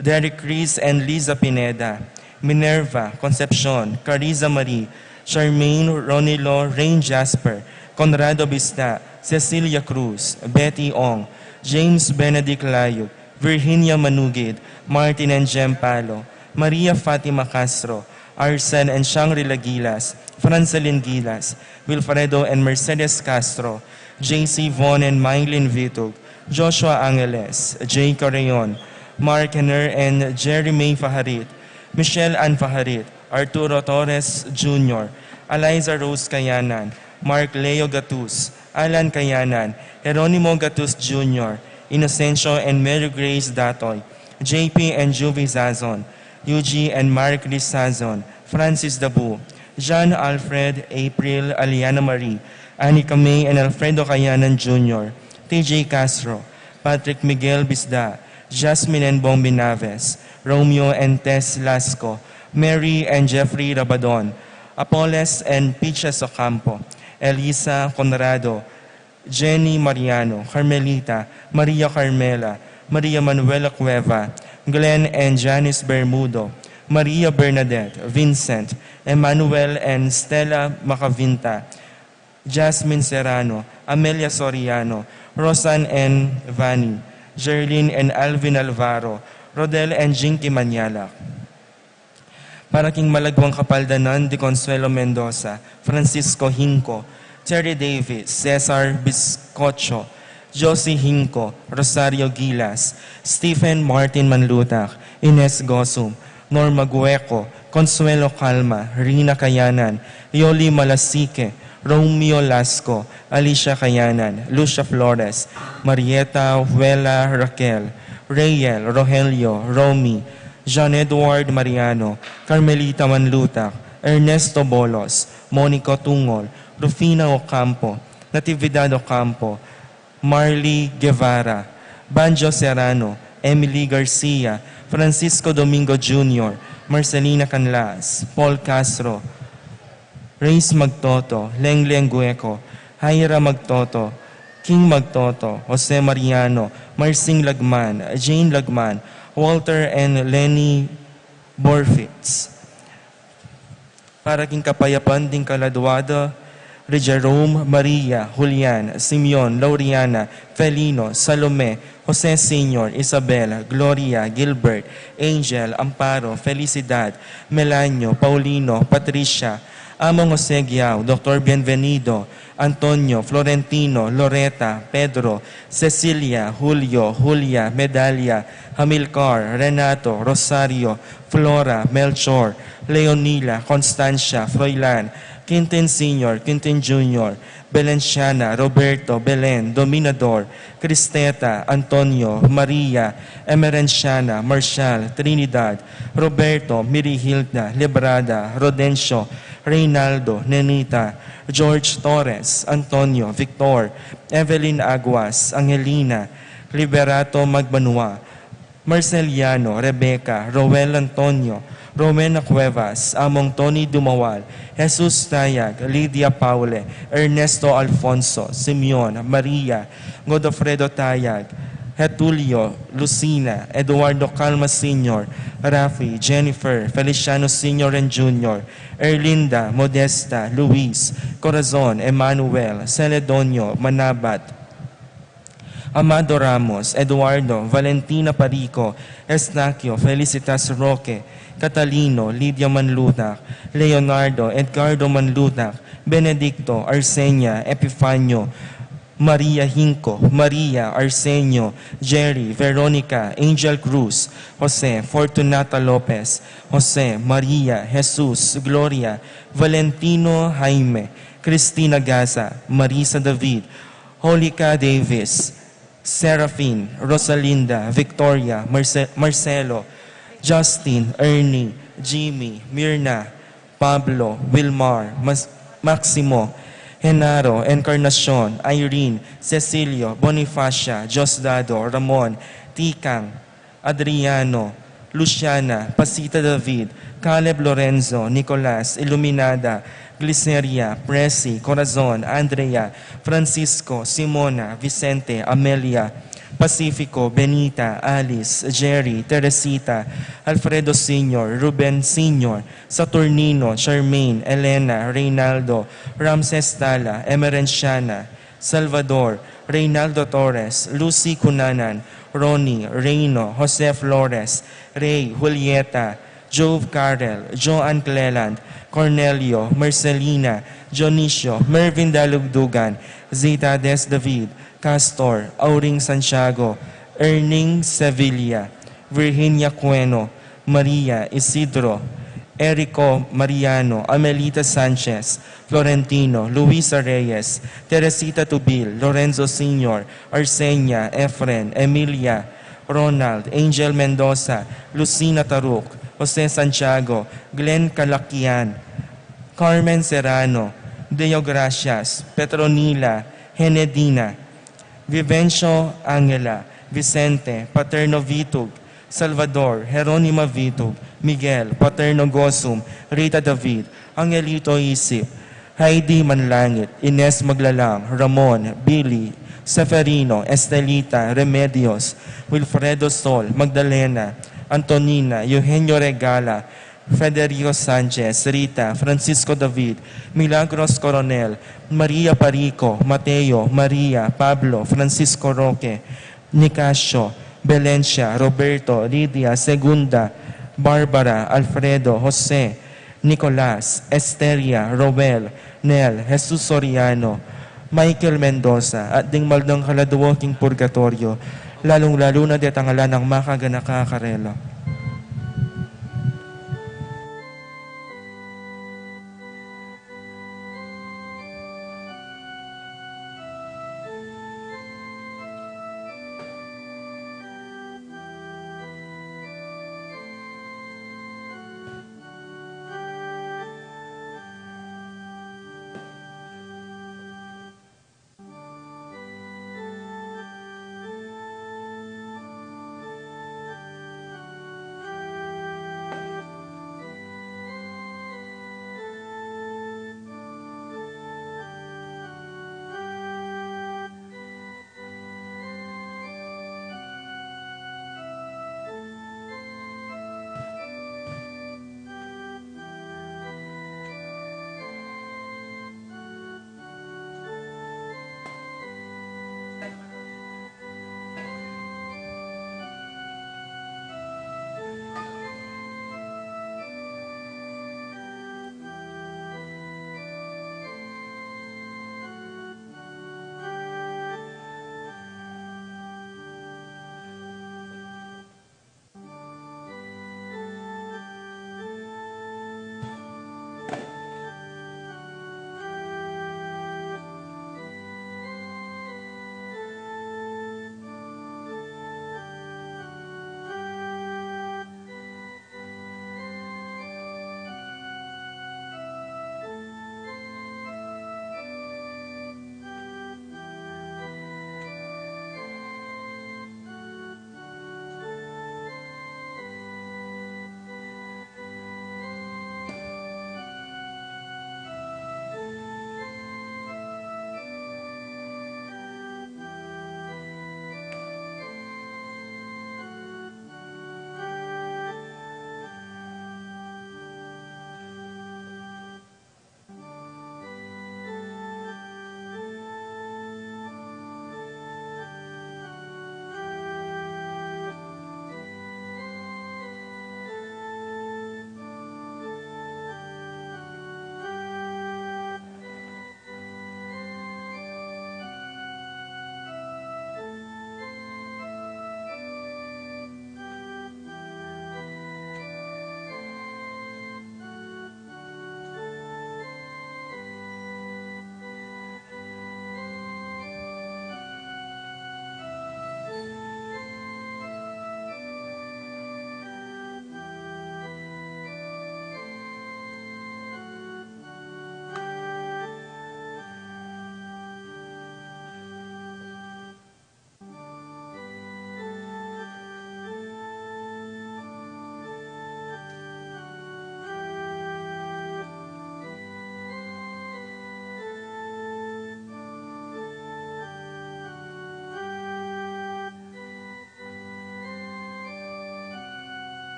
Derek Chris and Liza Pineda, Minerva, Concepcion, Cariza Marie, Charmaine, Ronilo, Rain Jasper, Conrado Bista, Cecilia Cruz, Betty Ong, James Benedict Layog, Virginia Manugid, Martin and Jem Palo, Maria Fatima Castro, Arsen and Shangri-La Gilas, Francelyn Gilas, Wilfredo and Mercedes Castro, JC Von and Mylene Vitug, Joshua Angeles, Jay Correon, Mark Henner and Jerry May Faharit, Michelle Ann Faharit, Arturo Torres Jr., Eliza Rose Kayanan, Mark Leo Gatus, Alan Kayanan, Jeronimo Gatus Jr., Inocencio and Mary Grace Datoy, JP and Juvie Zazon, Yuji and Marie Chris Sazon, Francis Dabu, Jean Alfred, April, Aliana Marie, Anika May and Alfredo Kayanan Jr., TJ Castro, Patrick Miguel Bisda, Jasmine and Bong Binaves, Romeo and Tess Lasco, Mary and Jeffrey Rabadon, Apoles and Pichas Ocampo, Elisa Conrado, Jenny Mariano, Carmelita, Maria Carmela, Maria Manuela Cueva, Glenn and Janice Bermudo, Maria Bernadette, Vincent, Emmanuel and Stella Macavinta, Jasmine Serrano, Amelia Soriano, Rosan and Vani, Jerlyn and Alvin Alvaro, Rodel and Jinky Manyalak. Para king malagwang kapaldanan, De Consuelo Mendoza, Francisco Hinco, Terry Davis, Cesar Biscocho, Josie Hinco, Rosario Gilas, Stephen Martin Manlutak, Ines Gosum, Norma Gueco, Consuelo Calma, Rina Kayanan, Yoli Malasique, Romeo Lasco, Alicia Kayanan, Lucia Flores, Marieta Huela Raquel, Rayel, Rogelio, Romy, Jean Edward Mariano, Carmelita Manlutak, Ernesto Bolos, Monica Tungol, Rufina Ocampo, Natividad Ocampo, Marley Guevara, Banjo Serrano, Emily Garcia, Francisco Domingo Jr., Marcelina Canlas, Paul Castro, Reyes Magtoto, Lengleng Gueco, Jaira Magtoto, King Magtoto, Jose Mariano, Marcing Lagman, Jane Lagman, Walter and Lenny Borfitz. Para king kapayapan ding Kaladuado, Jerome, Maria, Julian, Simeon, Lauriana, Felino, Salome, Jose Senior, Isabel, Gloria, Gilbert, Angel, Amparo, Felicidad, Melanio, Paulino, Patricia, Among Jose Giao, Dr. Bienvenido, Antonio, Florentino, Loreta, Pedro, Cecilia, Julio, Julia, Medalia, Hamilcar, Renato, Rosario, Flora, Melchor, Leonila, Constancia, Froilan, Quintin Sr., Quintin Jr., Belenciana, Roberto, Belen, Dominador, Cristeta, Antonio, Maria, Emerenciana, Marshall, Trinidad, Roberto, Mirihilda, Librada, Rodencio, Reynaldo, Nenita, George Torres, Antonio, Victor, Evelyn Aguas, Angelina, Liberato Magbanua, Marceliano, Rebecca, Roel Antonio, Romena Cuevas, Among Tony Dumawal, Jesus Tayag, Lydia Paule, Ernesto Alfonso, Simeon, Maria, Godofredo Tayag, Hetulio, Lucina, Eduardo Calma Sr., Rafi, Jennifer, Feliciano Sr. and Jr., Erlinda, Modesta, Luis, Corazon, Emmanuel, Celedonio, Manabat, Amado Ramos, Eduardo, Valentina Parico, Estacio, Felicitas Roque, Catalino, Lydia Manlutak, Leonardo, Edgardo Manlutak, Benedicto, Arsenia, Epifanio, Maria Hinco, Maria, Arsenio, Jerry, Veronica, Angel Cruz, Jose, Fortunata Lopez, Jose, Maria, Jesus, Gloria, Valentino Jaime, Cristina Gaza, Marisa David, Holika Davis, Seraphine, Rosalinda, Victoria, Marcelo, Justin, Ernie, Jimmy, Mirna, Pablo, Wilmar, Maximo, Genaro, Encarnacion, Irene, Cecilio, Bonifacia, Diosdado, Ramon, Tikang, Adriano, Luciana, Pasita David, Caleb Lorenzo, Nicolas, Iluminada, Gliceria, Presi, Corazon, Andrea, Francisco, Simona, Vicente, Amelia, Pacifico, Benita, Alice, Jerry, Teresita, Alfredo Sr., Ruben Sr., Saturnino, Charmaine, Elena, Reynaldo, Ramses Tala, Emerenciana, Salvador, Reynaldo Torres, Lucy Cunanan, Ronnie, Reyno, Jose Flores, Ray, Julieta, Jove Carrel, Joan Cleland, Cornelio, Marcelina, Dionisio, Mervin Dalugdugan, Zeta Des David, Castor, Auring Santiago, Erning Sevilla, Virginia Cueno, Maria Isidro, Erico Mariano, Amelita Sanchez, Florentino, Luisa Reyes, Teresita Tubil, Lorenzo Sr., Arsenia, Efren, Emilia, Ronald, Angel Mendoza, Lucina Taruk, Jose Santiago, Glenn Calaquian, Carmen Serrano, Deo Gracias, Petronila, Henedina, Vivencio Angela, Vicente, Paterno Vitug, Salvador, Jeronima Vitug, Miguel, Paterno Gosum, Rita David, Angelito Isip, Heidi Manlangit, Ines Maglalang, Ramon, Billy, Seferino, Estelita, Remedios, Wilfredo Sol, Magdalena, Antonina, Eugenio Regala, Federico Sanchez, Rita, Francisco David, Milagros Coronel, Maria Parico, Mateo, Maria, Pablo, Francisco Roque, Nicasio, Belencia, Roberto, Lydia, Segunda, Barbara, Alfredo, Jose, Nicolas, Esteria, Roel, Nel, Jesus Soriano, Michael Mendoza, at ding maldang kaladuwaking purgatorio, lalong-lalo na di tangalan ng makaganakakarelo.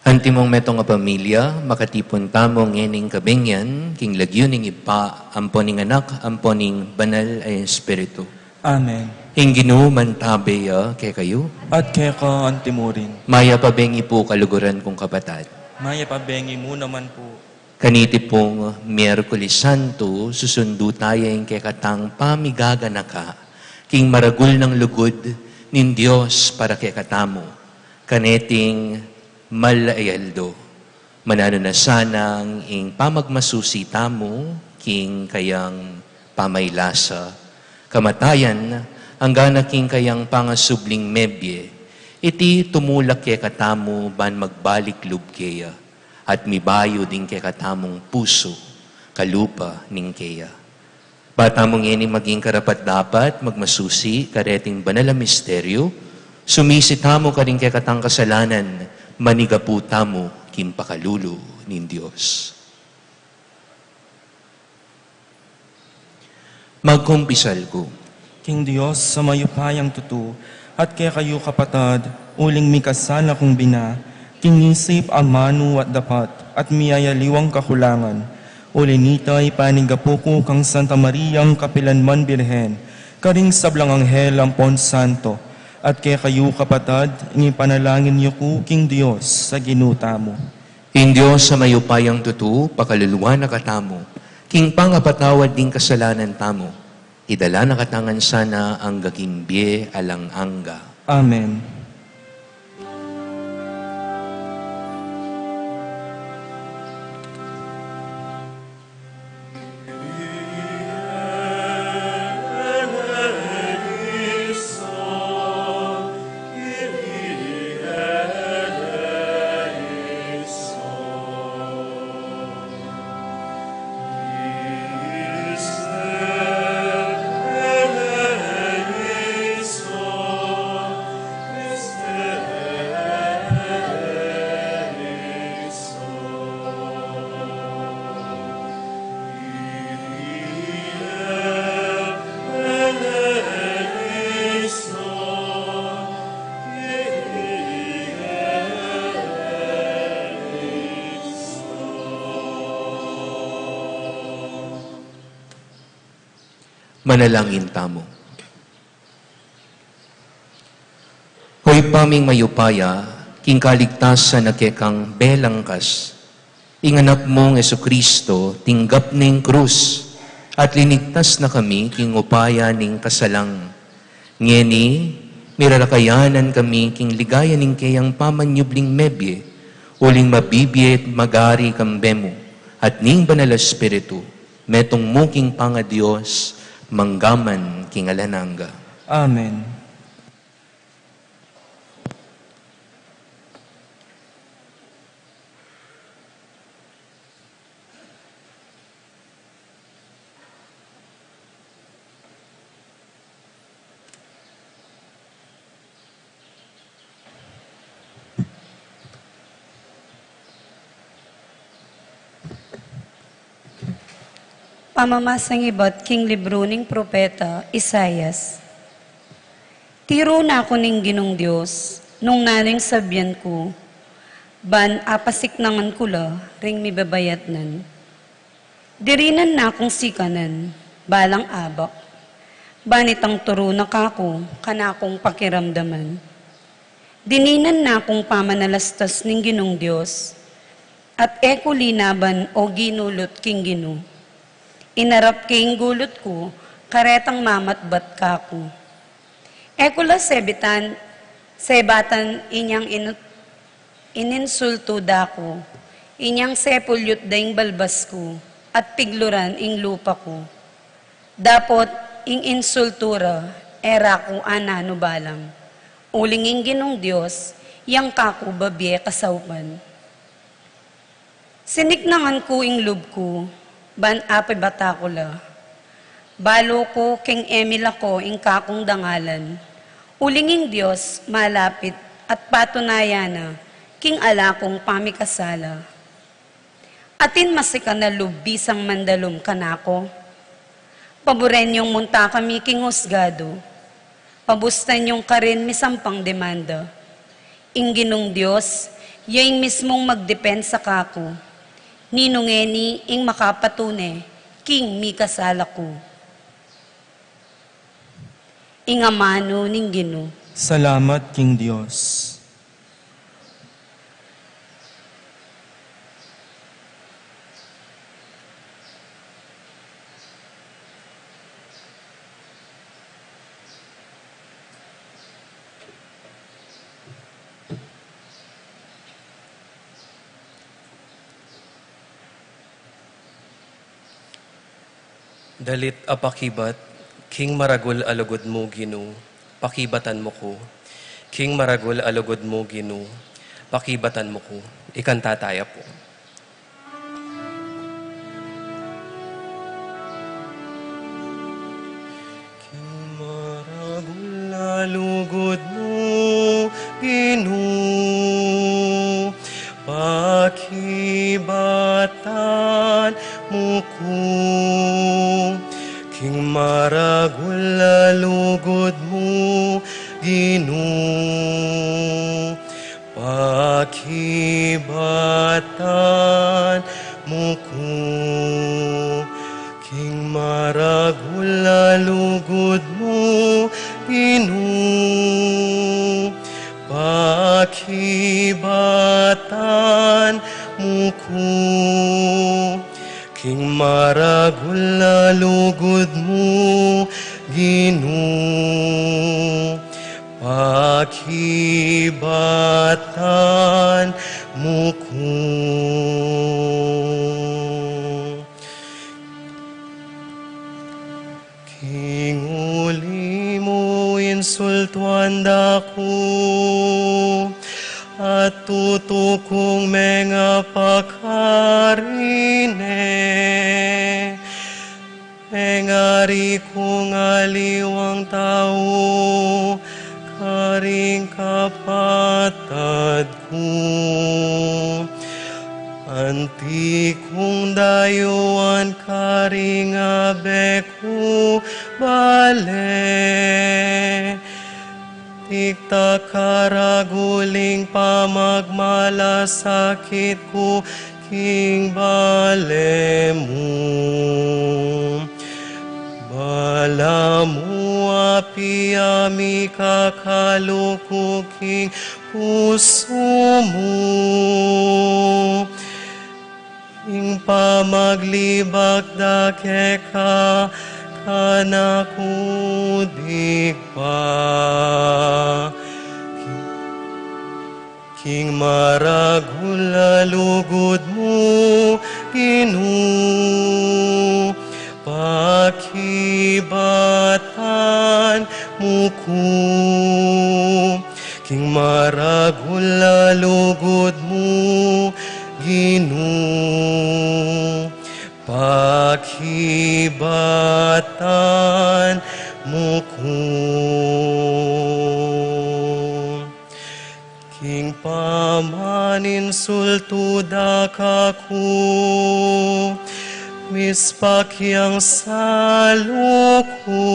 Antimong metong a pamilya, makatipon tamong ngening kabingyan, king lagyuning ipa, amponing anak, amponing banal ay espiritu. Amen. Hinginu mantabe kay kayo, At kaya ka antimurin. maya pabengi po kaluguran kong kapatad. Maya pabengi mo naman po. Kaniti pong Miyerkules Santo, susundo tayo yung kay katang pamigaganaka, king maragul ng lugod nin Diyos para kay katamo. Kaneting malayaldo, manano na sanang ing pamagmasusi tamo, king kayang pamaylasa. Kamatayan, hanggang king kayang pangasubling mebye, iti tumulak kay katamo ban magbalik lubkeya, at mibayo din kay katamong puso, kalupa ning keya. Batamong ini maging karapat dapat magmasusi kareting banal a misteryo, sumisitamo ka rin kay katang kasalanan, manigapu tamo kimpakalulu nin Diyos. Magkumpisal ko. King Diyos sa mayupayang tutu, at kaya kayo kapatad, uling mikasala kong bina, kingisip amanu at dapat, at miyayaliwang kakulangan. Uli nitay panigapuko kang Santa Mariang Kapilanman Birhen, karing sablang anghel ampon santo, at kaya kayo kapatad, panalangin niyo ko, King Diyos, sa ginuta mo. In Diyos sa mayupayang tutu, pakaluluwa na katamo, king pangapatawad ding kasalanan tamo, idala na katangan sana ang gagimbye alang angga. Amen. Manalangin tamo. Hoy paming mayupaya, king kaligtasan na kekang belangkas, inganak mong Esukristo, tinggap ning krus, at linigtas na kami king upaya ning kasalang. Ngeni, mirarakayanan kami king ligaya ning kayang pamanyubling mebye, uling mabibiyet magari kambemo, at ning banal espiritu, metong muking panga Diyos, manggaman king alananga. Amen. Pamamasang iba't king libro ning propeta Isayas. Tiro na ako ning Ginong Diyos, nung naning sabyan ko, ban apasik nangan kula, ring mibabayat nan. Dirinan na akong sikanan, balang abak, banitang turo na kako, kanakong pakiramdaman. Dininan na akong pamanalastas ning Ginong Diyos, at eko linaban o ginulot king Gino. Inarap king gulot ko, karetang mamatbat kako. Ekula sebatan inyang ininsulto dako, inyang sepulyot daing balbas ko, at pigluran ing lupa ko. Dapot ing insultura, era ko anano balang. Uling ing Ginong Diyos, yang kako babye kasaupan. Siniknangan ko ing lub ko, ban apay batakula. Balo ko king Emil ako ing kakong dangalan. Ulinging Diyos malapit at patunayana king alakong pamikasala. Atin masika na lubisang mandalum kanako. Paborenyong munta kami king husgado. Pabustan yung karin misampang demanda. Ing Ginong Diyos, yaing mismong magdepensa kako. Ninungeni ing makapatune, king mikasala ko. Ing amano ning Gino. Salamat, King Diyos. Dalit apakibat, King Maragul alugod mo Gino, pakibatan mo ko. King Maragul alugod mo Gino, pakibatan mo ko. Ikanta tayo po. King Maragul alugod mo Gino, pakibatan mo ko. King Maragul alugod mo Gino, pakibatan mo ko. King Maragul alugod mo Gino, pakibatan mo King maragul na lugod mo, Ginoo. Pakibatan mo ko. King uli mo insultuan dako, at tutukong mga pakarine. Engari kong aliwang tao, karing kapatad ko. Anti kong dayuan karing abe ko bale. Tikta karaguling pamagmalasakit ko king bale mo. Bala mo api ami kakaluko king puso mo. Ing pamaglibak dake ka kanakudig pa. King maragul alugod mo, Ginoo. Pakibatan mo ko. King maragul alugod mo, Ginoo. Pakibatan mo ko. King pamanin sultuda kako, mispakyang saluko.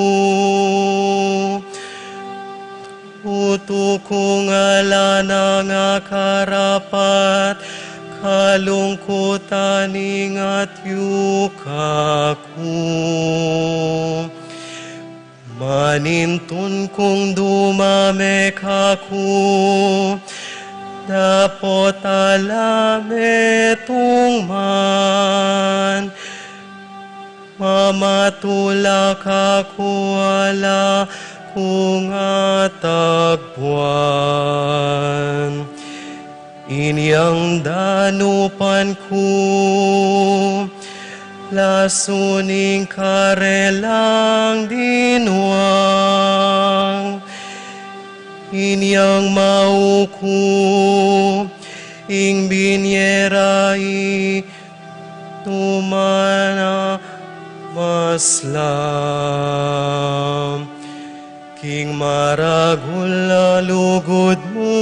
Puto kong alana nga karapat, kalungkutan ingat yuka ko. Manintun kong dumame kako, dapot alame tungman. Mamatulak ako ala kung atagpuan. Inyang danupan ko, lasuning karelang dinuang. Inyang mauko, ing binyerai, tumana maslam. King maragul alugod mo,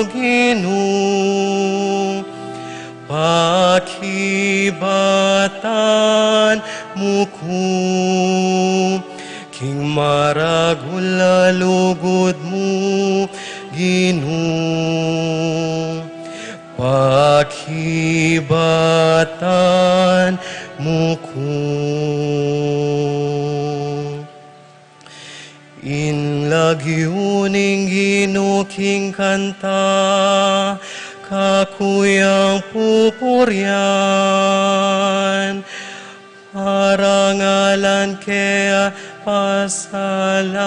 Ginoo. Pakibatan mo ko. King maragul alugod mo, Ginoo. Pakibatan mo ko. Inlagyuning ginuking kanta, kakuyang pupuryan, parangalan kaya pasalamatan.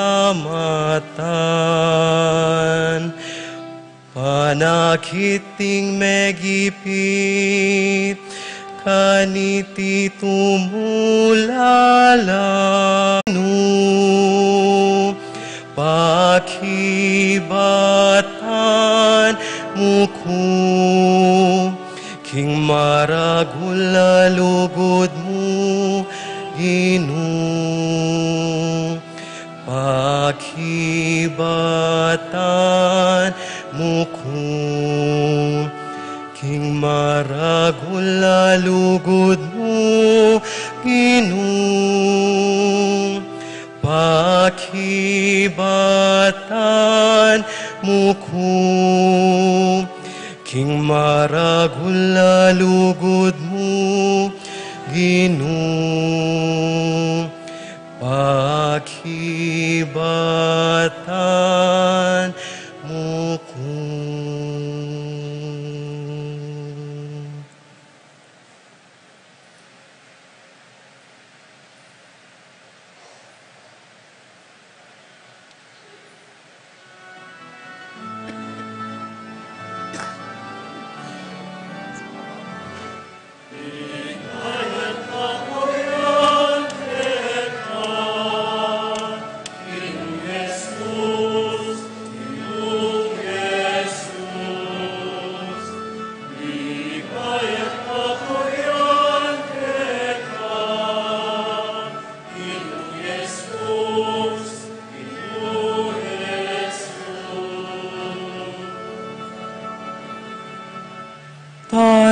Panakiting megipit, kaniti tumulala. Pakibatan mo ko. King maragul alugod mo, Ginoo. Pakibatan mo ko. King maragul alugod mo, Ginoo. Pakibatan mo ko. King maragul alugod mo, Ginoo. Pakibatan mo ko.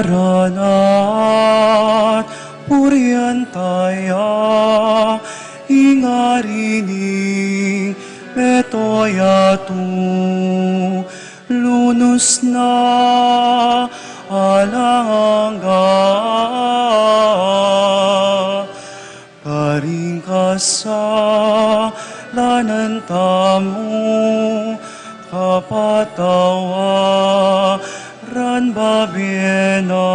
ngaranat purian taya ingarining metoyatu lunus na alangga paringkasa lanan tamu kapatawa ran babiena.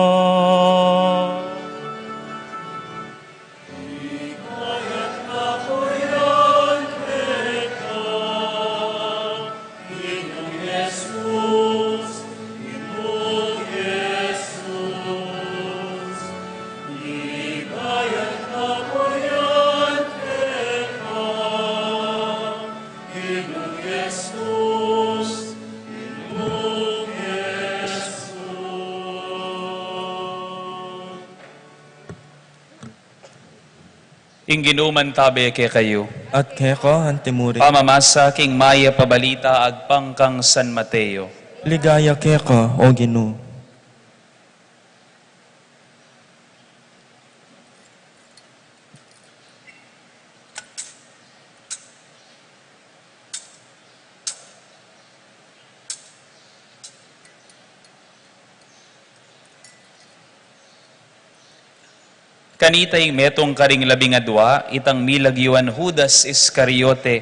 Ingginuman tabi ke kayo. At keko hantimuri. Pamamasa king maya pabalita agpangkang San Mateo. Ligaya keko, o Ginoo. Kanitay metong karing 12, itang milagyuan Judas Iscariote,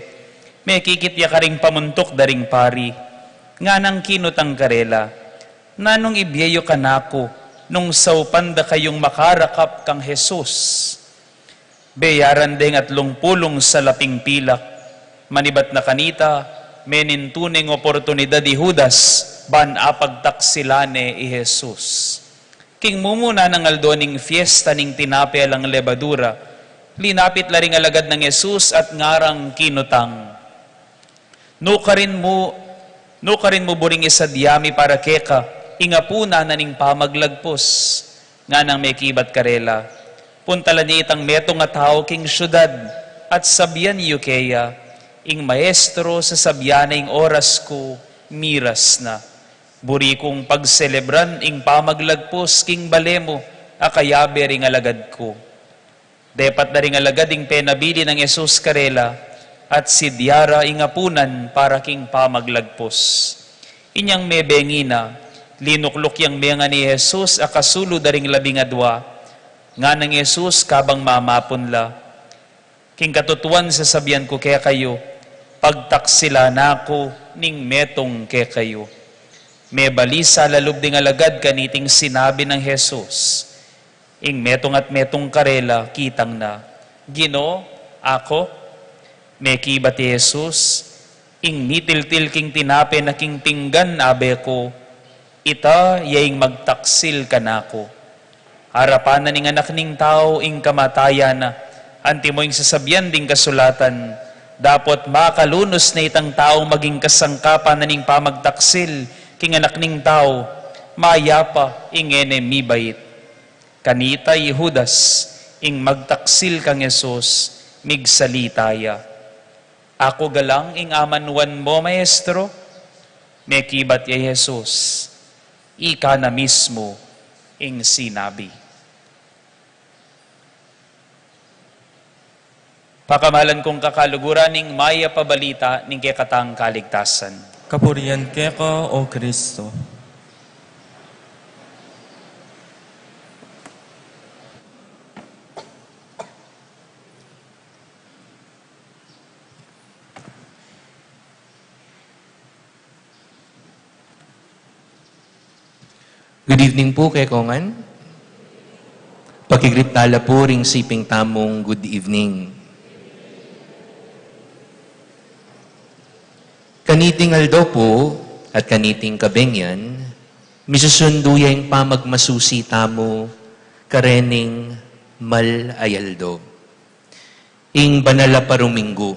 may kikitya karing pamuntok daring pari, nga nang kinutang karela, nanong ibiyayo kanako, nung saupanda kayong makarakap kang Jesus. Bayaran ding at lungpulong sa laping pilak, manibat na kanita, menintuning oportunidad di Judas, ban apagtaksilane i Jesus. King mumuna ng aldoning fiesta ning tinape alang lebadura, linapit laring alagad ng Jesus at ngarang kinutang. Nukarin mo buring isadyami para keka, ingapuna na ning pamaglagpos, nga nang may kibat karela. Puntala niya itang metong at tao king syudad, at sabyan yukeya, ing maestro sa sabyan ing oras ko, miras na. Buri kong pagselebran ing pamaglagpos king balemo, akayabe ring alagad ko. Depat na ring alagad ing penabili ng Jesus karela, at si Diara ing apunan para king pamaglagpos. Inyang mebengina, linuklok yang menga ni Jesus akasulo daring 12, nga ng Jesus kabang mamapon la. King katutuan sa sabyan ko kaya kayo, pagtaksila na ako ning metong kaya kayo. May balisa lalub ding alagad kaniting sinabi ng Jesus. Ing metong at metong karela, kitang na, Gino, ako, may kibat ti Jesus, ing mitiltil king tinape na king tinggan abe ko, ita yaing magtaksil ka na ko. Harapan na ning anak ning tao, ing kamatayan na, anti mo ing sasabyan ding kasulatan, dapat makalunos na itang tao maging kasangkapan na ning pamagtaksil, king anak ning tao, mayapa ingene mibait. Kanita Judas, ing magtaksil kang Jesus, migsalitaya. Ako galang ing amanwan mo, maestro, may kibat ya Jesus, ika na mismo ing sinabi. Pakamalan kong kakaluguran ning maya pabalita ning kekatang kaligtasan. Kapurian keko, o Kristo. Good evening po kay Kongan. Pakigriptala po ring siping tamong good evening. Kaniting aldo po at kaniting kabengyan, misusundo yung pamagmasusi tamo karening malayaldo. Ing banala paruminggo.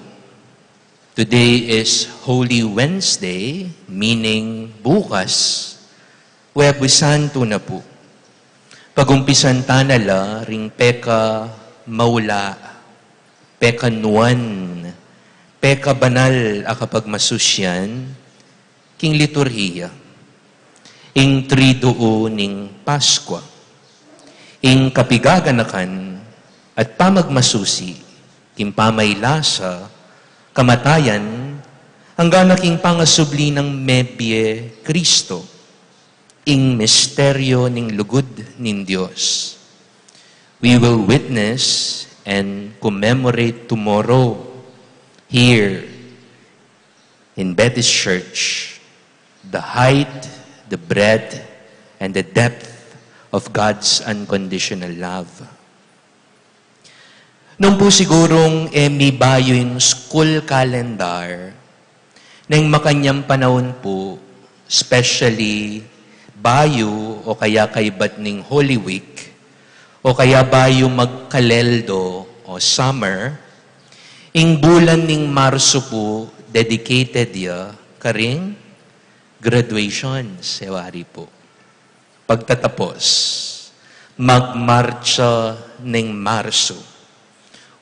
Today is Holy Wednesday, meaning bukas, Huwebes Santo na po. Pagumpisan tanala ring peka maula, peka nuan, peka banal akapag masusyan, king liturhiya. ing triduo ning Paskwa, ing kapigaganakan at pamagmasusi, king pamaylasa, kamatayan, hanggang naking pangasubli ng mebye Kristo, ing misteryo ning lugod nin Diyos. We will witness and commemorate tomorrow here in Beth's Church the height, the breadth, and the depth of God's unconditional love. Nung po sigurong may bayo yung school calendar, nang makanyang panahon po, especially bayo o kaya kaibat ning Holy Week, o kaya bayo magkaleldo o summer, ing bulan ning Marso po, dedicated ya karing graduations, ewari po. Pagtatapos, magmarcha ning Marso.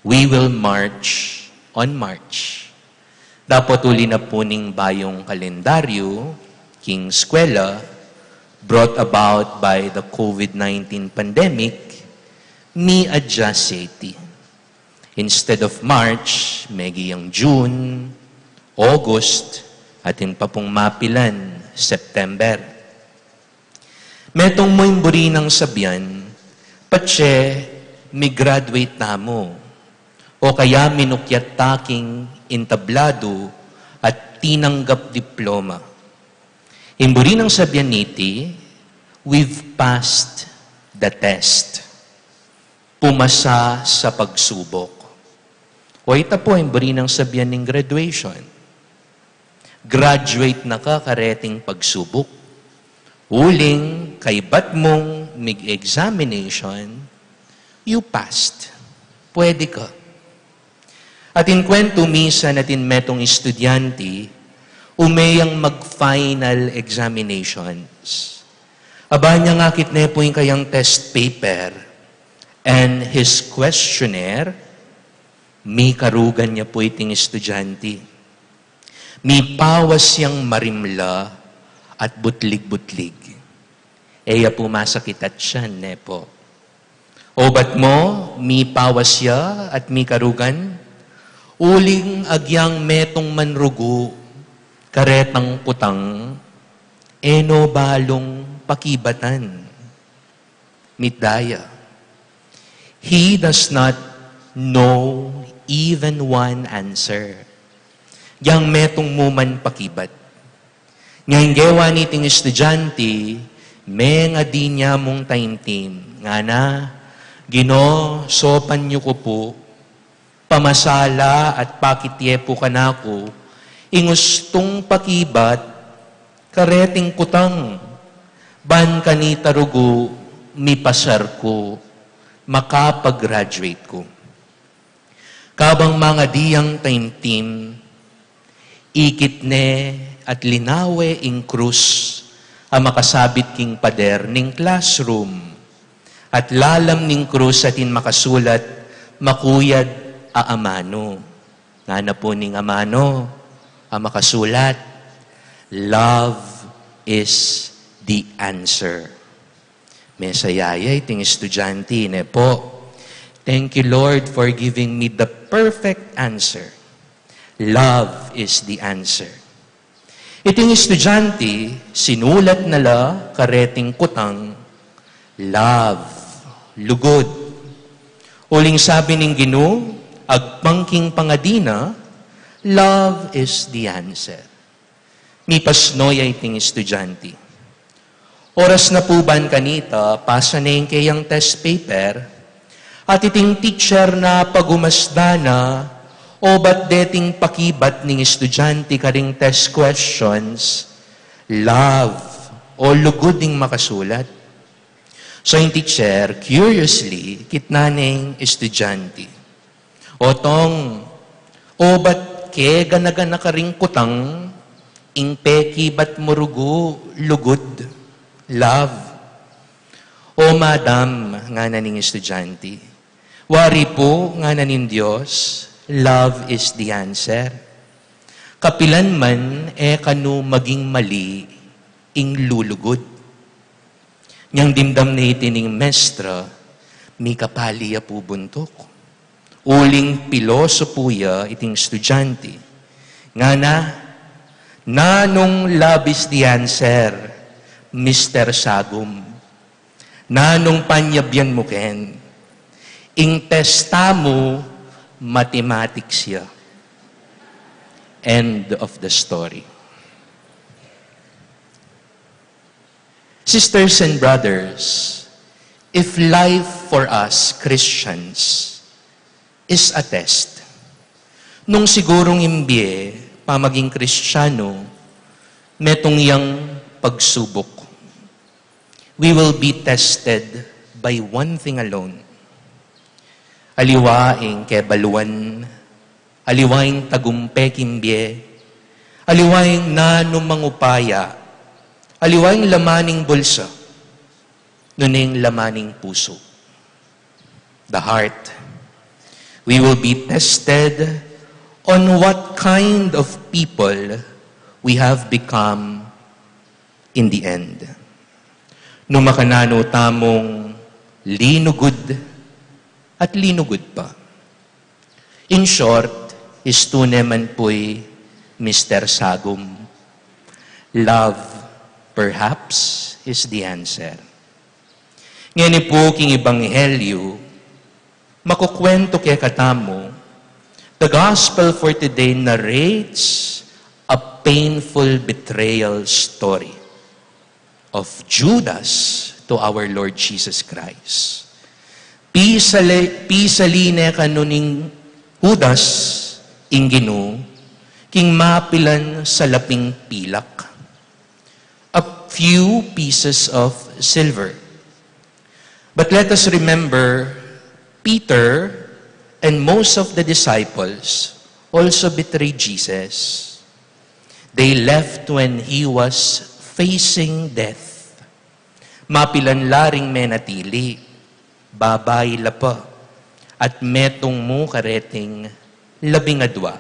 We will march on March. Dapat uli na po ning bayong kalendaryo, king eskwela, brought about by the COVID-19 pandemic, mi adjaceti. Instead of March, megi ang June, August, atin pa pong mapilan, September. Metong mo imburi ng sabyan, patse, mi graduate na mo. O kaya minukyat taking intablado at tinanggap diploma. Imburi ng sabyan niti, we've passed the test. Pumasa sa pagsubok. O ito po, imburi ng sabyan ng graduation. Graduate na ka kareting pagsubok. Uling, kaibat mong mig-examination, you passed. Pwede ka. At in kwento misa natin metong estudyante, umeyang mag-final examinations. Aba niya nga kitne po yung kayang test paper and his questionnaire, may karugan niya po iting estudyante. May pawas siyang marimla at butlig-butlig. Eya po masakitat siya, ne po. O ba't mo, may pawas siya at may karugan? Uling agyang metong manrugo, karetang kutang, eno balong pakibatan. Mitdaya. He does not know even one answer. Yang metong muman pakibat. Ngayon gewa niting estudyante, may nga di niya mong taimtim. Nga na, Gino, sopan niyo ko po, pamasala at pakitye po kanako, ingustong pakibat, kareting kutang, ban kanita rugo, mipasar ko, makapag-graduate ko. Kabang mga diyang taimtim, ikit ne at linawe ing krus, ang makasabit king pader ning classroom, at lalam ning krus atin makasulat, makuyad a amano. Nga na po ning amano, ang makasulat, love is the answer. May sayaya iting estudyante ne po. Thank you, Lord, for giving me the perfect answer. Love is the answer. Iting estudyante, sinulat nala kareting kutang, love, lugod. Uling sabi ning Ginoo, agpangking pangadina, love is the answer. Mipasnoy ay iting estudyante. Oras na po ban kanita, pasa na yung kayang test paper, at iting teacher na pagumasda na, o ba't deting pakibat ning estudyante karing test questions, love, o lugod ding makasulat. So yung teacher, curiously, kitna ning estudyante. O tong, o ba't ke ganaga karing kutang, ing peki ba't murugo, lugod, love. O madam, nga na ning estudyante, wari po nga na nin Diyos, love is the answer. Kapilan man, kanu maging mali, ing lulugod. Niyang dimdam na itining mestra, mi kapaliya po buntok. Uling piloso po ya iting estudyante. Nga nanong labis di answer, Mr. Sagum. Nanong panyabyan mo ken. Ing testa mo, mathematics ya. End of the story. Sisters and brothers, if life for us Christians is a test, nung sigurong imbye, pamaging Kristiyano, metong yang pagsubok, we will be tested by one thing alone. Aliwaing kebaluan, aliwaing tagumpek imbye, aliwaing nanong mangupaya, aliwaing lamaning bulsa, nuning lamaning puso. The heart. We will be tested on what kind of people we have become in the end. Nung makanano tamong linugod at linugod pa. In short, istune man po'y Mr. Sagum. Love, perhaps, is the answer. Ngayon po king Ebanghelyo, makukwento kaya katamo, the gospel for today narrates a painful betrayal story of Judas to our Lord Jesus Christ. Pisaline kanuning Judas inginu, king mapilan sa laping pilak. A few pieces of silver. But let us remember, Peter and most of the disciples also betrayed Jesus. They left when he was facing death. Mapilan laring menatili, babay lapa, at metong mo kareting labingadwa.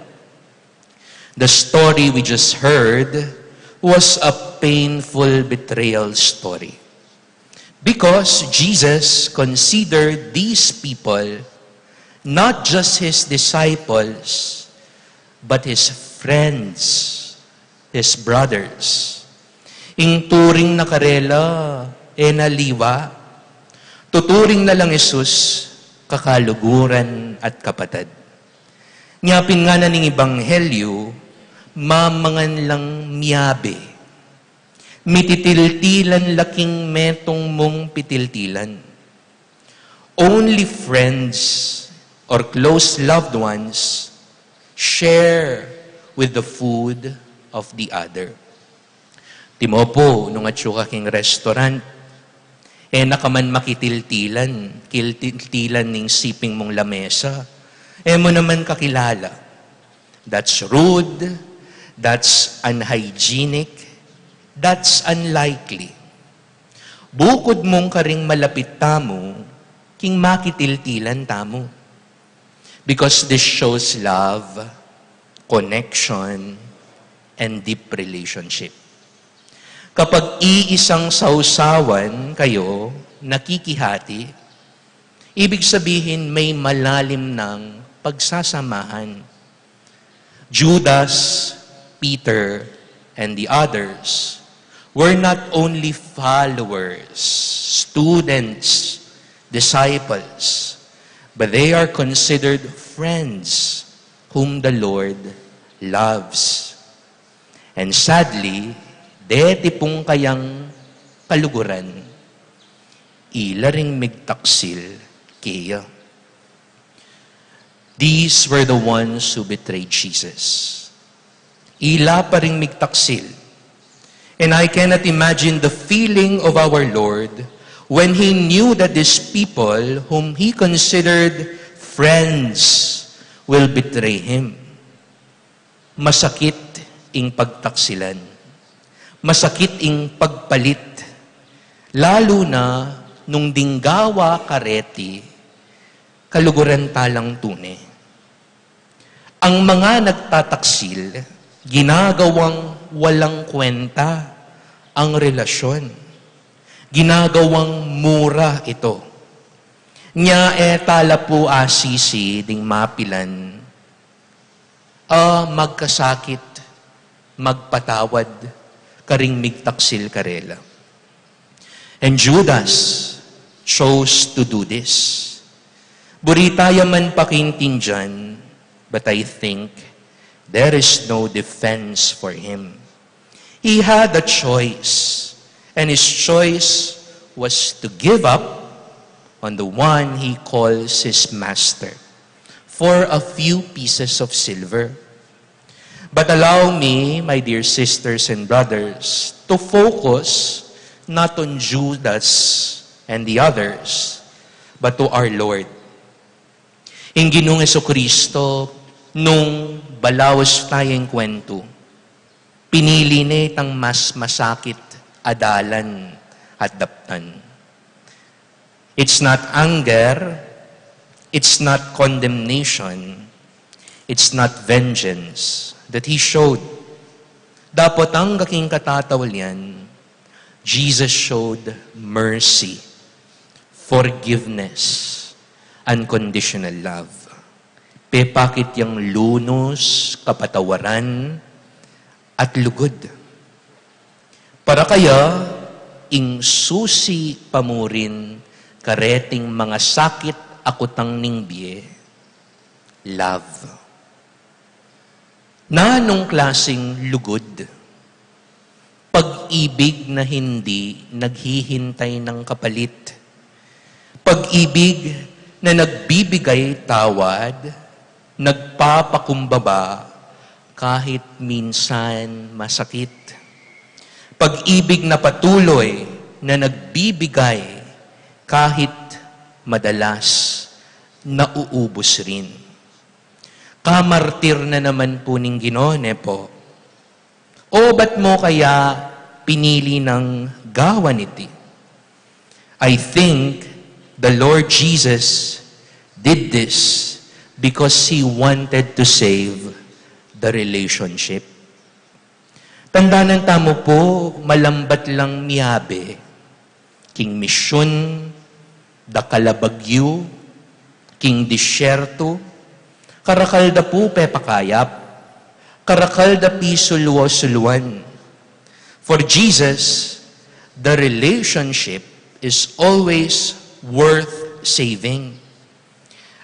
The story we just heard was a painful betrayal story. Because Jesus considered these people not just his disciples, but his friends, his brothers. Ing turing na karela, naliwa, tuturing na lang Jesus, kakaluguran at kapatid. Ngapin nga na ning Ebanghelyo, mamangan lang miyabe. Mititiltilan laking metong mong pitiltilan. Only friends or close loved ones share with the food of the other. Timo po, nung atsuka king restaurant, nakaman makitiltilan, kiltiltilan ning siping mong lamesa, mo naman kakilala. That's rude, that's unhygienic, that's unlikely. Bukod mong karing malapit tamo, king makitiltilan tamo. Because this shows love, connection, and deep relationship. Kapag iisang sausawan kayo, nakikihati, ibig sabihin may malalim ng pagsasamahan. Judas, Peter, and the others were not only followers, students, disciples, but they are considered friends whom the Lord loves. And sadly, deti pong kayang kaluguran, ilaring migtaksil kaya. These were the ones who betrayed Jesus. Ila pa ring migtaksil. And I cannot imagine the feeling of our Lord when He knew that these people whom He considered friends will betray Him. Masakit ing pagtaksilan. Masakit ing pagpalit. Lalo na nung dinggawa kareti, kaluguran talang tune. Ang mga nagtataksil, ginagawang walang kwenta ang relasyon. ginagawang mura ito. Nya tala po asisi ding mapilan, magkasakit, magpatawad, karing migtaksil karela. And Judas chose to do this. Buritaya man pakintinjan, but I think there is no defense for him. He had a choice, and his choice was to give up on the one he calls his master for a few pieces of silver. But allow me, my dear sisters and brothers, to focus not on Judas and the others, but to our Lord. Ang Ginoong Jesucristo, nung balawas tayong kwento, pinili na itang mas masakit adalan at daptan. It's not anger, it's not condemnation, it's not vengeance that He showed. Dapat ang kaking katatawalyan, Jesus showed mercy, forgiveness, unconditional love. Pepakit yung lunos, kapatawaran, at lugod. Para kaya, ing susi pamurin, kareting mga sakit akutang ningbiye, love. Na anong klaseng lugod? Pag-ibig na hindi naghihintay ng kapalit. Pag-ibig na nagbibigay tawad, nagpapakumbaba kahit minsan masakit. Pag-ibig na patuloy na nagbibigay kahit madalas nauubos rin. Kamartir na naman po ning Ginoo po. O ba't mo kaya pinili ng gawan iti? I think the Lord Jesus did this because He wanted to save the relationship. Tandaan tamo po, malambat lang miyabe, king misyon, da kalabagyo, king disyerto, karakalda po pepakayap, karakalda pi sulwa-suluan. For Jesus, the relationship is always worth saving.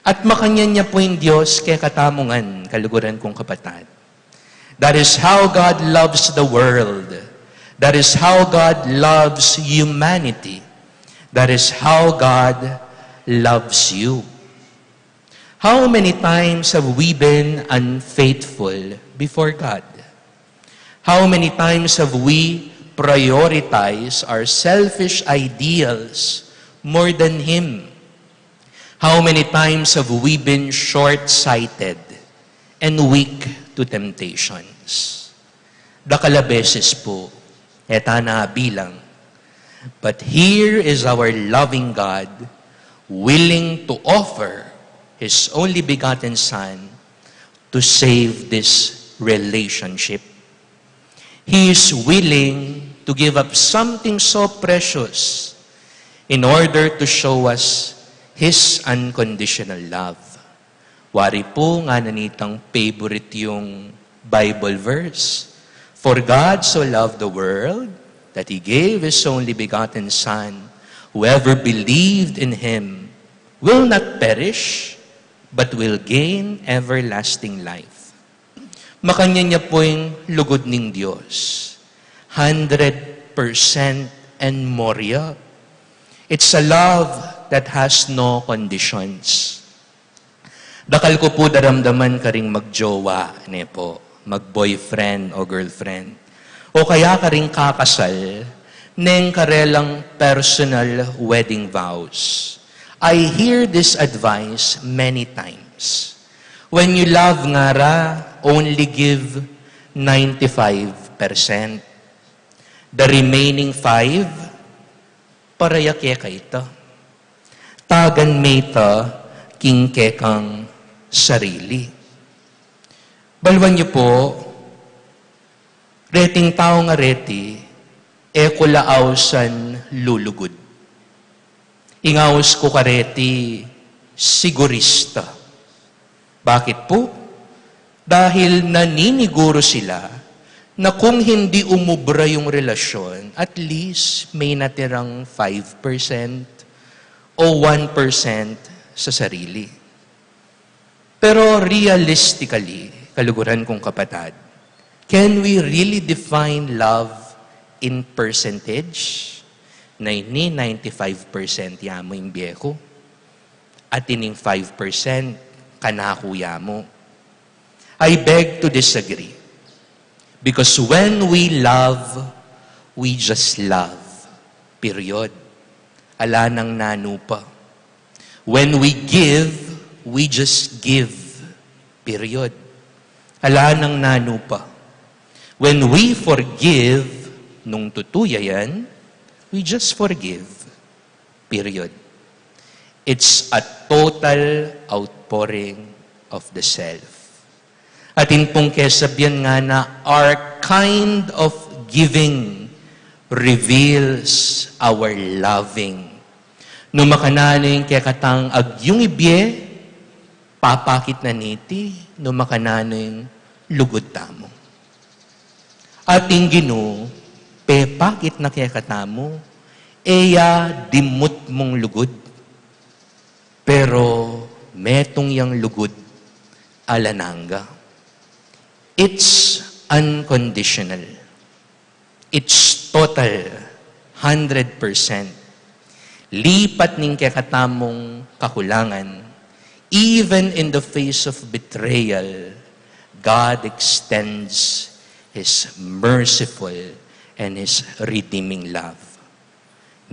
At makanyan niya po yung Diyos kaya katamungan, kaluguran kong kapatid. That is how God loves the world. That is how God loves humanity. That is how God loves you. How many times have we been unfaithful before God? How many times have we prioritized our selfish ideals more than Him? How many times have we been short-sighted and weak to temptations? Dakala beses po, eta na bilang. But here is our loving God, willing to offer His only begotten Son to save this relationship. He is willing to give up something so precious in order to show us His unconditional love. Wari po nga nanitang favorite yung Bible verse. For God so loved the world that He gave His only begotten Son. Whoever believed in Him will not perish, but will gain everlasting life. Makanya niya po yung lugod ng Diyos. 100% and moria. It's a love that has no conditions. Dakal ko po daramdaman ka ring magjowa, po, mag-boyfriend o girlfriend. O kaya ka ring kakasal, neng karelang personal wedding vows. I hear this advice many times. When you love ngara, only give 95%. The remaining 5, parayakya ka ito. Tagan meta, kingke kang sarili. Balwan niyo po, reting tao nga reti, eko laawsan lulugod. Ingaos ko kareti sigurista. Bakit po? Dahil naniniguro sila na kung hindi umubra yung relasyon, at least may natirang 5% o 1% sa sarili. Pero realistically, kaluguran kong kapatid, can we really define love in percentage? Na ini 95% yamo yung biyeko at ining 5% kanakuya mo. I beg to disagree. Because when we love, we just love. Period. Ala nang nanupa. When we give, we just give. Period. Ala nang nanupa. When we forgive, nung tutuya yan, we just forgive. Period. It's a total outpouring of the self. At pong kesabyan nga na our kind of giving reveals our loving. No makananing kaya katang agyong ibye, papakit na niti, no makananing lugod tamo. Ating Ginoo, pepakit na kaya katamo, eya dimut mong lugod. Pero metong yang lugod alananga. It's unconditional. It's total, 100%. Lipat ning kakatamong kakulangan, even in the face of betrayal, God extends His merciful and His redeeming love.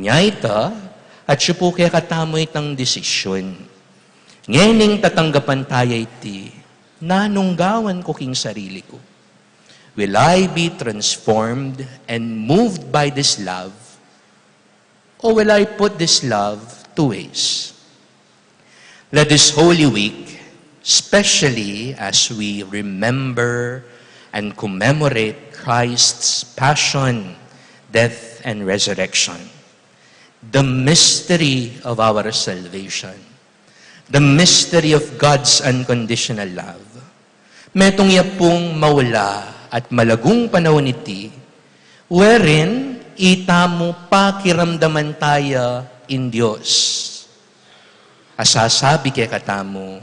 Nya ita, at siya po kaya katamo itang desisyon. Ngayon tatanggapan tayo iti, nanunggawan ko king sarili ko. Will I be transformed and moved by this love? Or will I put this love to waste? Let this Holy Week, especially as we remember and commemorate Christ's passion, death, and resurrection, the mystery of our salvation, the mystery of God's unconditional love, metong yapong mawala at malagong panahon iti, wherein itamo pakiramdaman tayo in Diyos. Asasabi kaya katamo,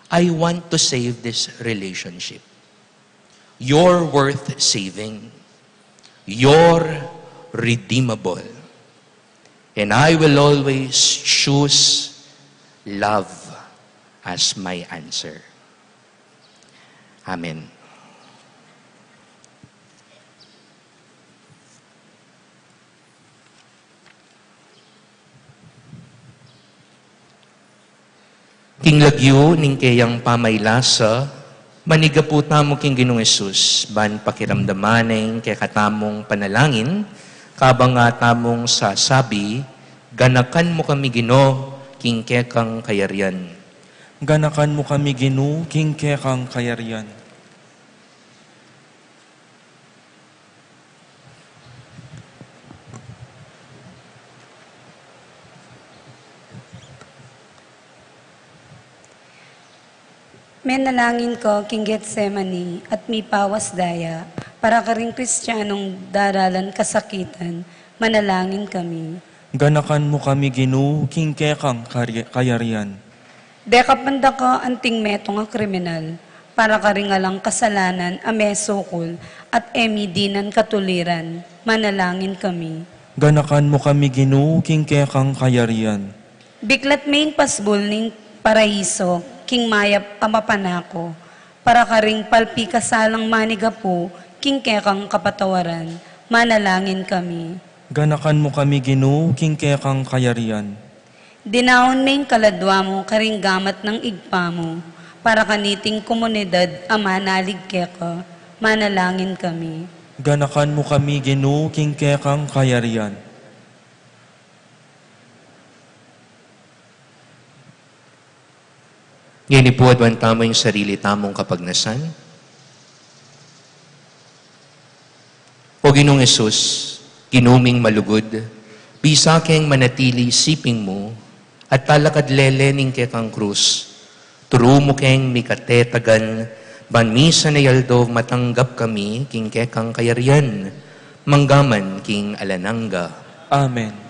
I want to save this relationship. You're worth saving. You're redeemable. And I will always choose love as my answer. Amen. King lagyo ning kayang pamaylasa, maniga po tamo king Ginoong Hesus, ban pakiramdamaning kay katamong panalangin, kabang nga tamong sasabi, ganakan mo kami Ginoo, king kekang kayarian. Ganakan mo kami Ginoo, king kekang kayarian. Menalangin ko, King Getsemani, at mi pawas daya, para ka rin Kristiyanong daralan kasakitan, manalangin kami. Ganakan mo kami Ginoo, king kekang kayarian. Dekapanda ka anting metong ang kriminal, para ka rin alang kasalanan, amesokol, at emidinan katuliran, manalangin kami. Ganakan mo kami Ginoo, king kekang kayarian. Biklat main pasbol ning paraiso, king mayap amapanako, para ka ring palpi kasalang manigapo, king kekang kapatawaran, manalangin kami. Ganakan mo kami Ginoo, king kekang kayarian. Dinaon main kaladwa mo, karing gamat ng igpa mo, para kaniting komunidad amanalig keka, manalangin kami. Ganakan mo kami Ginoo, king kekang kayarian. Ngayon ipuad man tamo yung sarili tamong kapagnasan. O Ginoong Hesus, Kinuming malugod, bisakeng manatili siping mo, at palakad lelening ke kang krus. Turu mo keng mikatetagan, banmisa na yaldo matanggap kami king ke kang kayarian, manggaman king alananga. Amen.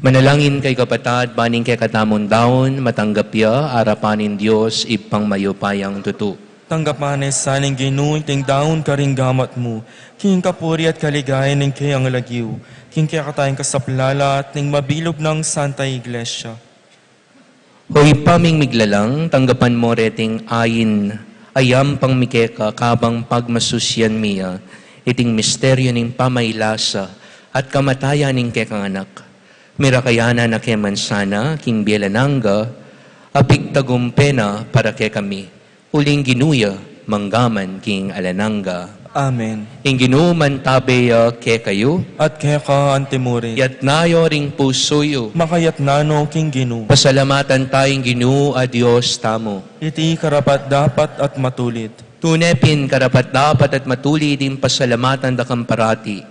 Manalangin kay kapatad, baning kay katamon daon, matanggap ya, arapanin Diyos, ipang mayupayang tutu. Tanggapanes saning Ginoo ting daon karing gamat mo. King kapuri at kaligayan ng kayang lagyo. King kaya katayang kasaplala at ning mabilog ng Santa Iglesia. Hoy paming miglalang, tanggapan mo reting ayin, ayam pang mikeka kabang pagmasusyan miya, iting misteryo ning pamaylasa at kamatayan ning kekang anak. Mirakayana na kay mansana, king bielananga, apik tagumpena para kay kami. Uling ginuya, manggaman king alananga. Amen. Ing ginuman tabeya kay kayo, At kaya ka antimuri. yat nayo ring pusoyo. Makayat nano king Ginoo. Pasalamatan tayong Ginoo a Diyos tamo. Iti karapat dapat at matulit. Tunepin karapat dapat at matuli din pasalamatan da kamparati.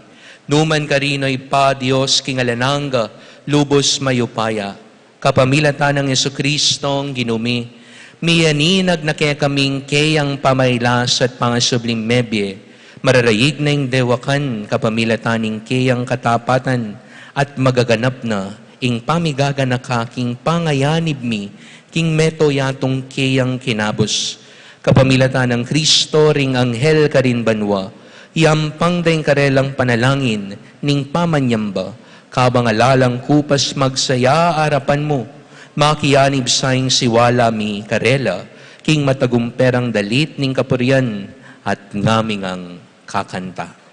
Numan karino'y pa Diyos kingalananga, lubos mayupaya. Kapamilatan ng Yesu-Kristong ginumi, miyaninag na kaya kaming kayang pamaylas at pangasubling mebye, mararayig na yung dewakan kapamilataning kayang katapatan at magaganap na ing pamigaganap king pangayanib mi, king meto yatong kayang kinabos. Kapamilatan ng Kristo ring anghel karin banwa, yampang daing karelang panalangin ning pamanyamba, kabang alalang kupas magsaya arapan mo, makiyanib saing siwala mi karela, king matagumperang dalit ning kapurian at ngaming ang kakanta.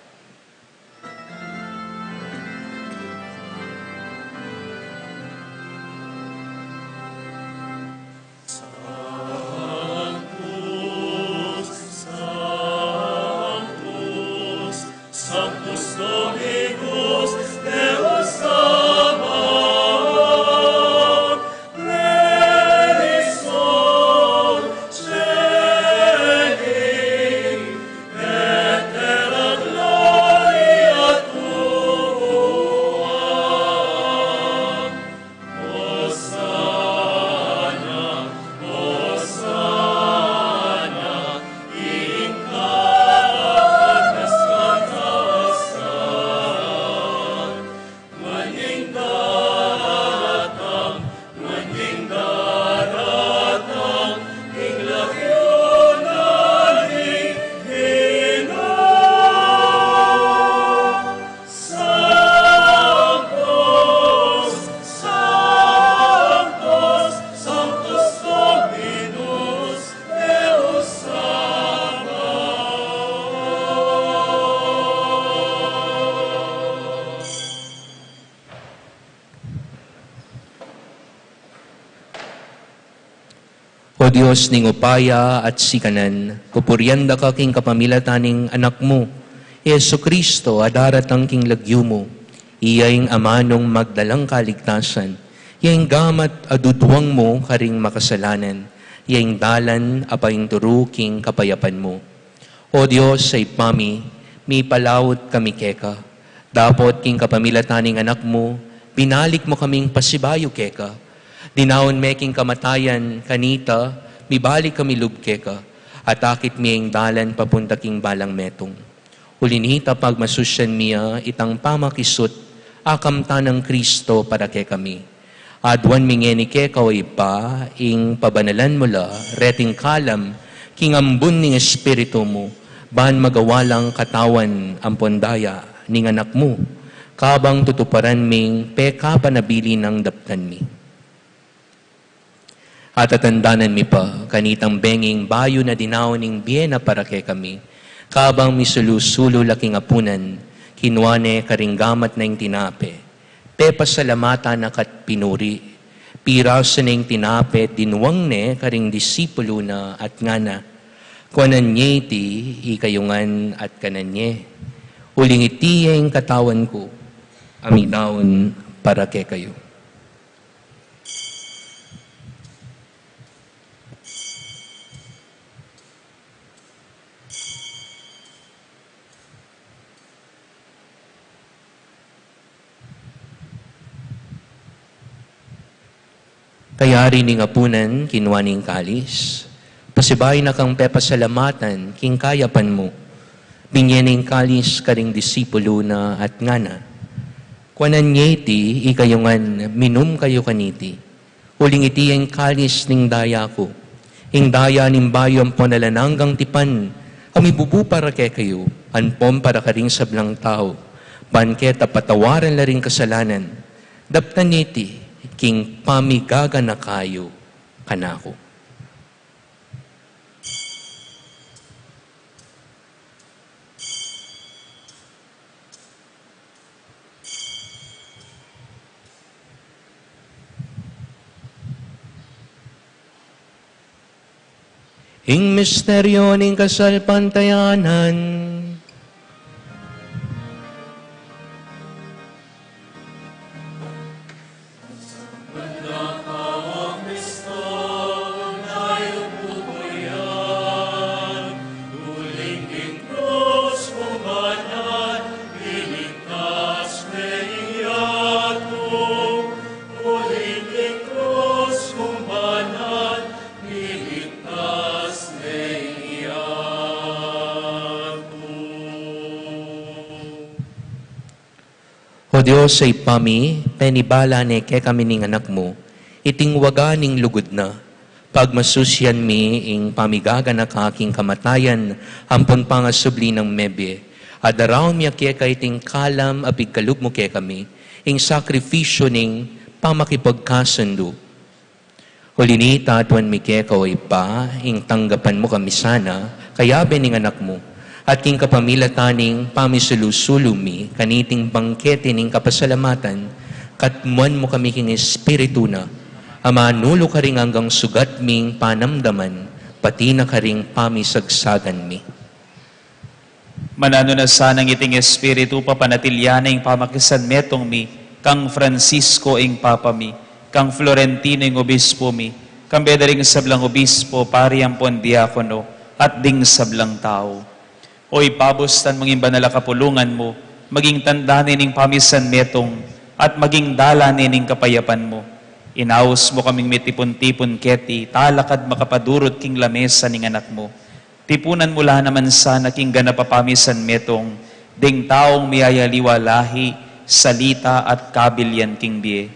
O Diyos ning upaya at sikanan, pupurianda ka king kapamilataning anak mo, Yesu Kristo, adaratang king lagyo mo, iyaing amanong magdalang kaligtasan, yaing gamat adudwang mo karing makasalanan, yaing dalan apaying turu king kapayapan mo. O Diyos, say pami, mi palawot kami keka, dapot king kapamilataning anak mo, binalik mo kaming pasibayo keka, dinawon meking kamatayan kanita, mibalik kami lubke ka, at akit miyang dalan papunta king balang metong. Ulinita pagmasusyan miya, itang pamakisot, akam tanang Kristo para ke kami. Adwan mingeni ke kaway pa, ing pabanalan mula, reting kalam, king ambun ning espiritu mo, ban magawalang katawan ang pondaya ning anak mo, kabang tutuparan ming peka panabili ng daptan mi. At atandanan mi pa, kanitang benging bayo na dinaoning biyena para kay kami, kabang misulusulo laking apunan, kinwane karinggamat na yung tinape, pepasalamatan na kat pinuri, piraso na yung tinape, dinuwang ne karing disipulo na at ngana, kuanan nye iti, ikayungan at kanan nye, uling iti yung katawan ko, aminaon para kay kayo. Kayari ning apunan, kinwaning kalis. Pasibay na kang pepasalamatan, king kayapan mo. Binyening kalis karing disipulo na at ngana. Wananyeti ikayungan minum kayo kaniti. Uling iti ang kalis ning daya ko. Ing daya ning bayom po nalananggang tipan. Ami bubu para kay kayo. Anpom para karing sablang tao. Banket patawaran la rin kasalanan. Daptan niti king pamigaga na kayo kanako. Ing misteryo ning kasalpantayanan, O Diyos ay pami, penibala ne ke kami ning anak mo, itingwaga ning lugod na, pagmasusyan mi ing pamigaga na kaking kamatayan, ampon pangasubli ng mebye, adaraw miya ke kay ting kalam apig kalug mo ke kami, ing sakripisyo ning pamakipagkasundo. Hulini tatuan mi ke kaway pa, ing tanggapan mo kami sana, kaya bening anak mo, at king kapamilataning pamisulusulumi, kaniting bangkete ning kapasalamatan, katmuan mo kami king espiritu na, amanulo ka ring hanggang sugat ming panamdaman, pati na ka ring pamisagsagan mi. Manano na sanang iting espiritu papanatilyan ing pamakisan metong mi, kang Francisco ing papa mi, kang Florentino ing obispo mi, kang bedaring sablang obispo, pariampon diakono, at ding sablang tao. O ipabustan mong imbanala kapulungan mo, maging tandanin ning pamisan metong, at maging dalanin ning kapayapan mo. Inaos mo kaming mitipon-tipon keti, talakad makapadurot king lamesa ning anak mo. Tipunan mula naman sana king ganapapamisan metong, ding taong miyayaliwa lahi, salita at kabilyan king biye.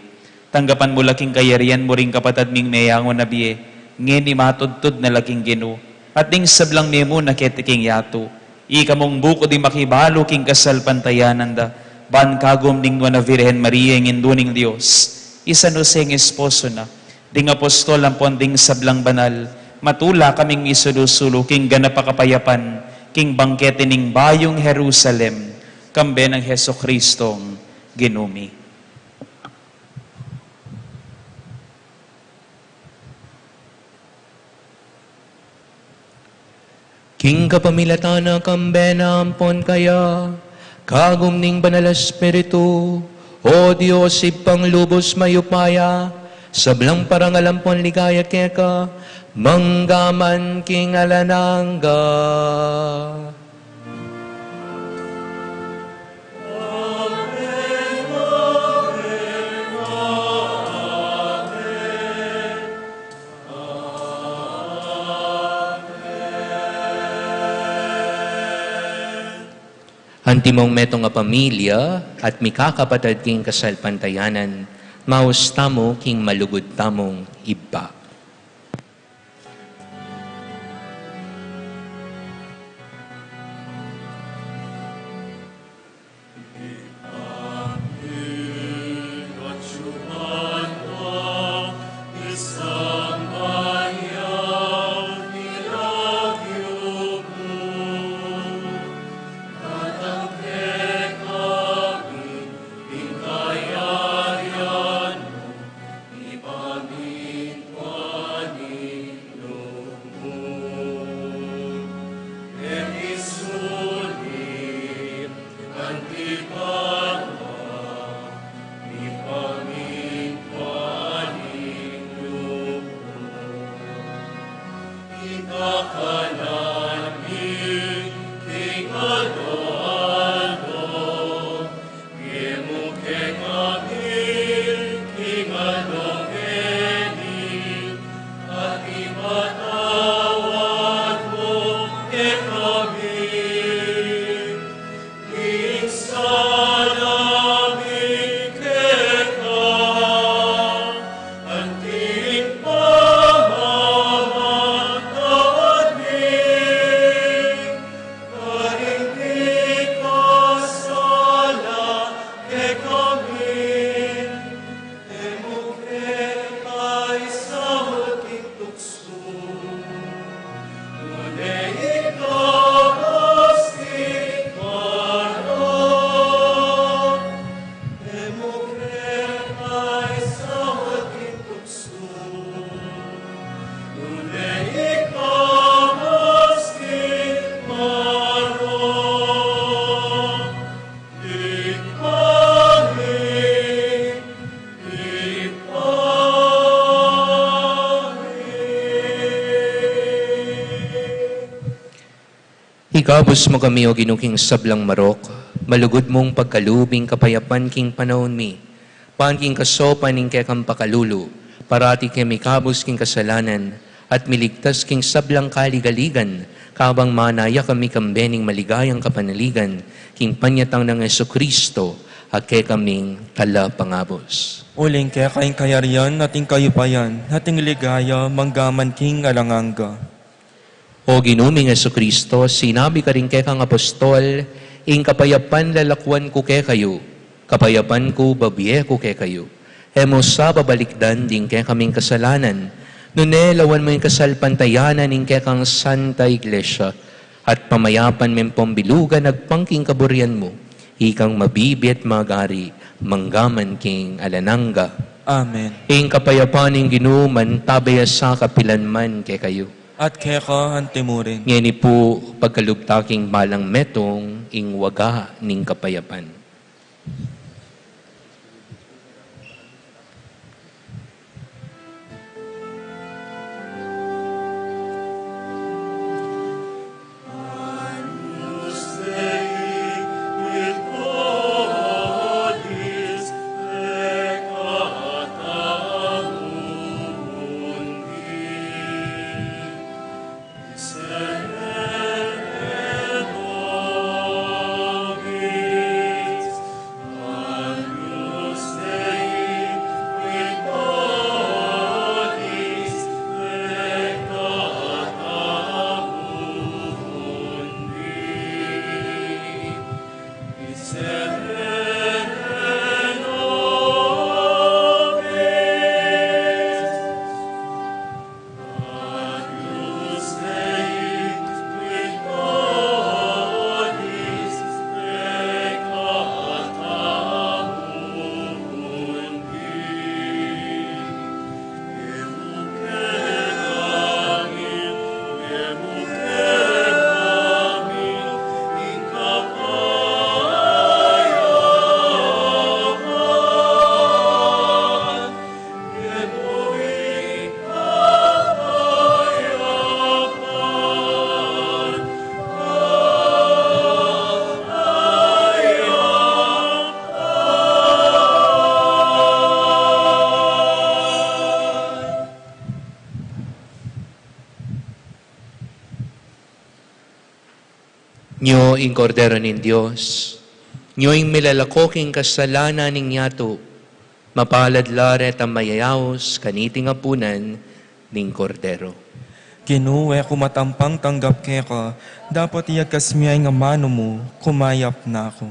Tanggapan mo laking kayarian mo ring kapatad ming mayangon na biye, ngeni matudtod na laking ginu, at ding sablang memo na ketiking yato. Ika mong buko di makibalo king kasal pantayanan da, ban kagom ning na Virhen Maria ng induning Diyos, isa no sing esposo na, ding apostol ampon ding sablang banal, matula kaming misulo-sulo king ganapakapayapan, king bangkete ning bayong Jerusalem, kambe ng Heso Kristong ginumi. King kapamilatana kambena ampon kaya, kagum ning banal espiritu, o Diyos ipang lubos mayupaya, sablang parangalampon ligaya keka, manggaman king alanangga. Antimong metong nga pamilya at mikakapatad king kasal pantayanan, maus tamo king malugod tamong iba. Son Mikabos mo kami o ginuking sablang marok, malugod mong pagkalubing kapayapan king panahon mi, paan king kasopan ning kekang pakalulu, parati kay mikabos king kasalanan, at miligtas king sablang kaligaligan, kabang manaya kami kambening maligayang kapanaligan, king panyatang ng Jesucristo, at kay kaming tala pangabos. Uling kaya kaing kayarian, nating kayupayan, nating ligaya, manggaman king alanganga. O ginuming Jesucristo, sinabi ka rin kay kang apostol, ing kapayapan lalakwan ko kay kayo, kapayapan ko babiye ko kay kayo. Hemo sa babalikdan din kay kaming kasalanan, nunelawan mo yung kasalpantayanan ing kay kang Santa Iglesia, at pamayapan men pambilugan nagpangking kaburian mo, ikang mabibi at magari, manggaman king alananga. Amen. Ing kapayapan ing ginuman, tabaya sa kapilanman kay kayo. At kaya ka hantimurin. Ngeni po pagkalubtaking balang metong ing waga ning kapayapan. Nyo ing kordero nin Diyos, nyo ing milalakoking kasalanan ning yato, mapaladlaret ang mayayaos kaniting apunan ning kordero. Ginuwe kumatampang tanggap kaya ka, dapat iyag kasmiyay nga mano mo, kumayap na ako.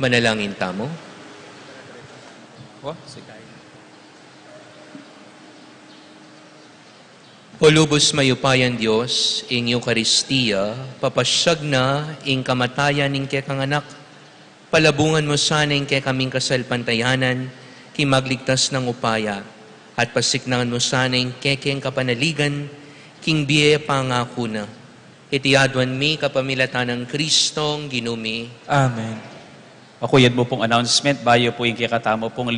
Manalangin tamo. O lubos mayupayan Diyos, ing Eucharistia, papasyag na ing kamatayan ing kekang anak. Palabungan mo sana ing kaming kasalpantayanan, kimagligtas ng upaya, at pasiknangan mo sana ing kekeng kapanaligan, king biye pangako na. Itiadwan mi kapamilatan ng Kristong ginumi. Amen. Ako yan mo pong announcement, bayo po yung kikatamo pong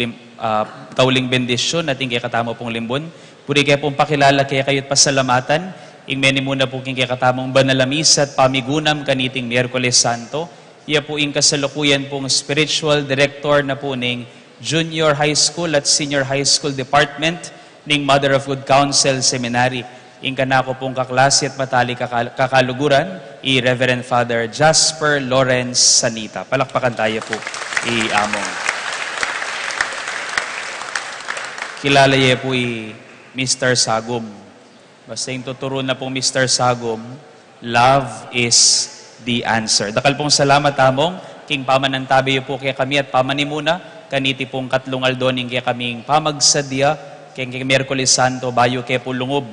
tauling bendisyon at yung kikatamo pong limbon. Puri kaya pong pakilala kaya kayo't pasalamatan. Ingmeni muna po yung kikatamong banalamis at pamigunam kaniting Miyerkules Santo. Iya po yung kasalukuyan pong spiritual director na po ng Junior High School at Senior High School Department ng Mother of Good Counsel Seminary. Ingka na ako pong kaklase at matali kakaluguran, Reverend Father Jasper Lawrence Sanita. Palakpakan tayo po, Among. Kilala niya po Mr. Sagom. Basta yung tuturo na pong Mr. Sagom, love is the answer. Dakal pong salamat, Among. King pamanantabi po kaya kami at pamanimuna, kaniti pong katlong aldoning kaya kaming pamagsadya, king Miyerkules Santo, bayo kaya po lungob.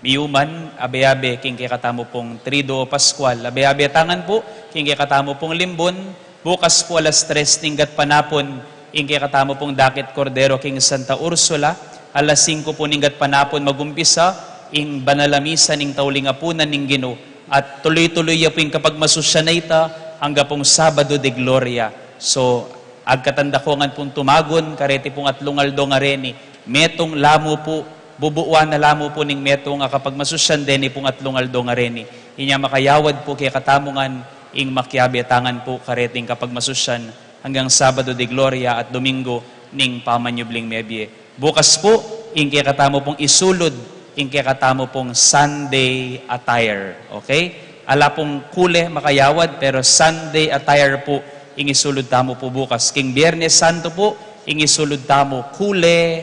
Miyuman, abe-abe, king kaya katamo pong Trido Pascual. Abe-abe tangan po, king kaya katamo pong limbon. Bukas po alas 3 ninggat panapon, king kaya katamo pong Dakit Cordero, king Santa Ursula. Alas 5 po ninggat panapon magumpisa, ing banalamisan ing tauling apunan ning Ginoo. At tuloy-tuloy po yung kapag masusya na ita, hanggang pong Sabado de Gloria. So, agkatanda ko nga pong tumagon, karete pong atlungaldo nga reni, metong lamo po, bubuuan na lamo po ning metong kapag masusyan din pong atlungaldo nga reni. Inya makayawad po kaya katamungan, ing makiabetangan po kareting kapag masusyan, hanggang Sabado de Gloria at Domingo ning pamanyubling mebye. Bukas po, ing kaya katamo pong isulod, ing kaya katamo pong Sunday attire. Okay? Ala pong kule makayawad, pero Sunday attire po, ing isulod tamo po bukas. King Biyernes Santo po, ing isulod tamo kule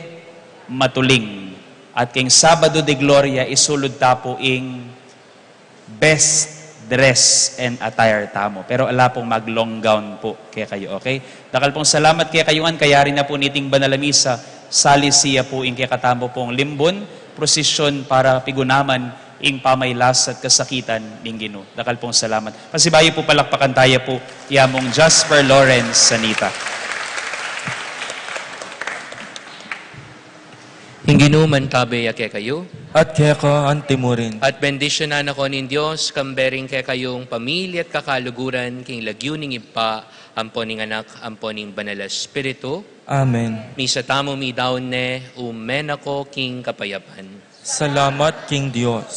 matuling. At king Sabado de Gloria, isulod tapo ing best dress and attire tamo. Pero ala pong mag long gown po kaya kayo. Okay? Dakal pong salamat kaya kayuan, kaya rin na po niting banalamisa, sali siya po ing kaya katamo pong limbon, prosesyon para pigunaman ing pamaylas at kasakitan ning Ginoo. Dakal pong salamat. Pasibayo po palakpakan tayo po yamong Jasper Lawrence Sanita. Hinginu man tabi kay kayo. At kaya ka antimurin. At bendisyonan ako nin Diyos, kambering kay kayong pamilya at kakaluguran, king lagyuning ipa, amponing anak, amponing banal espiritu. Amen. Misa tamo mi daon ne, umen ako king kapayapan. Salamat, King Diyos.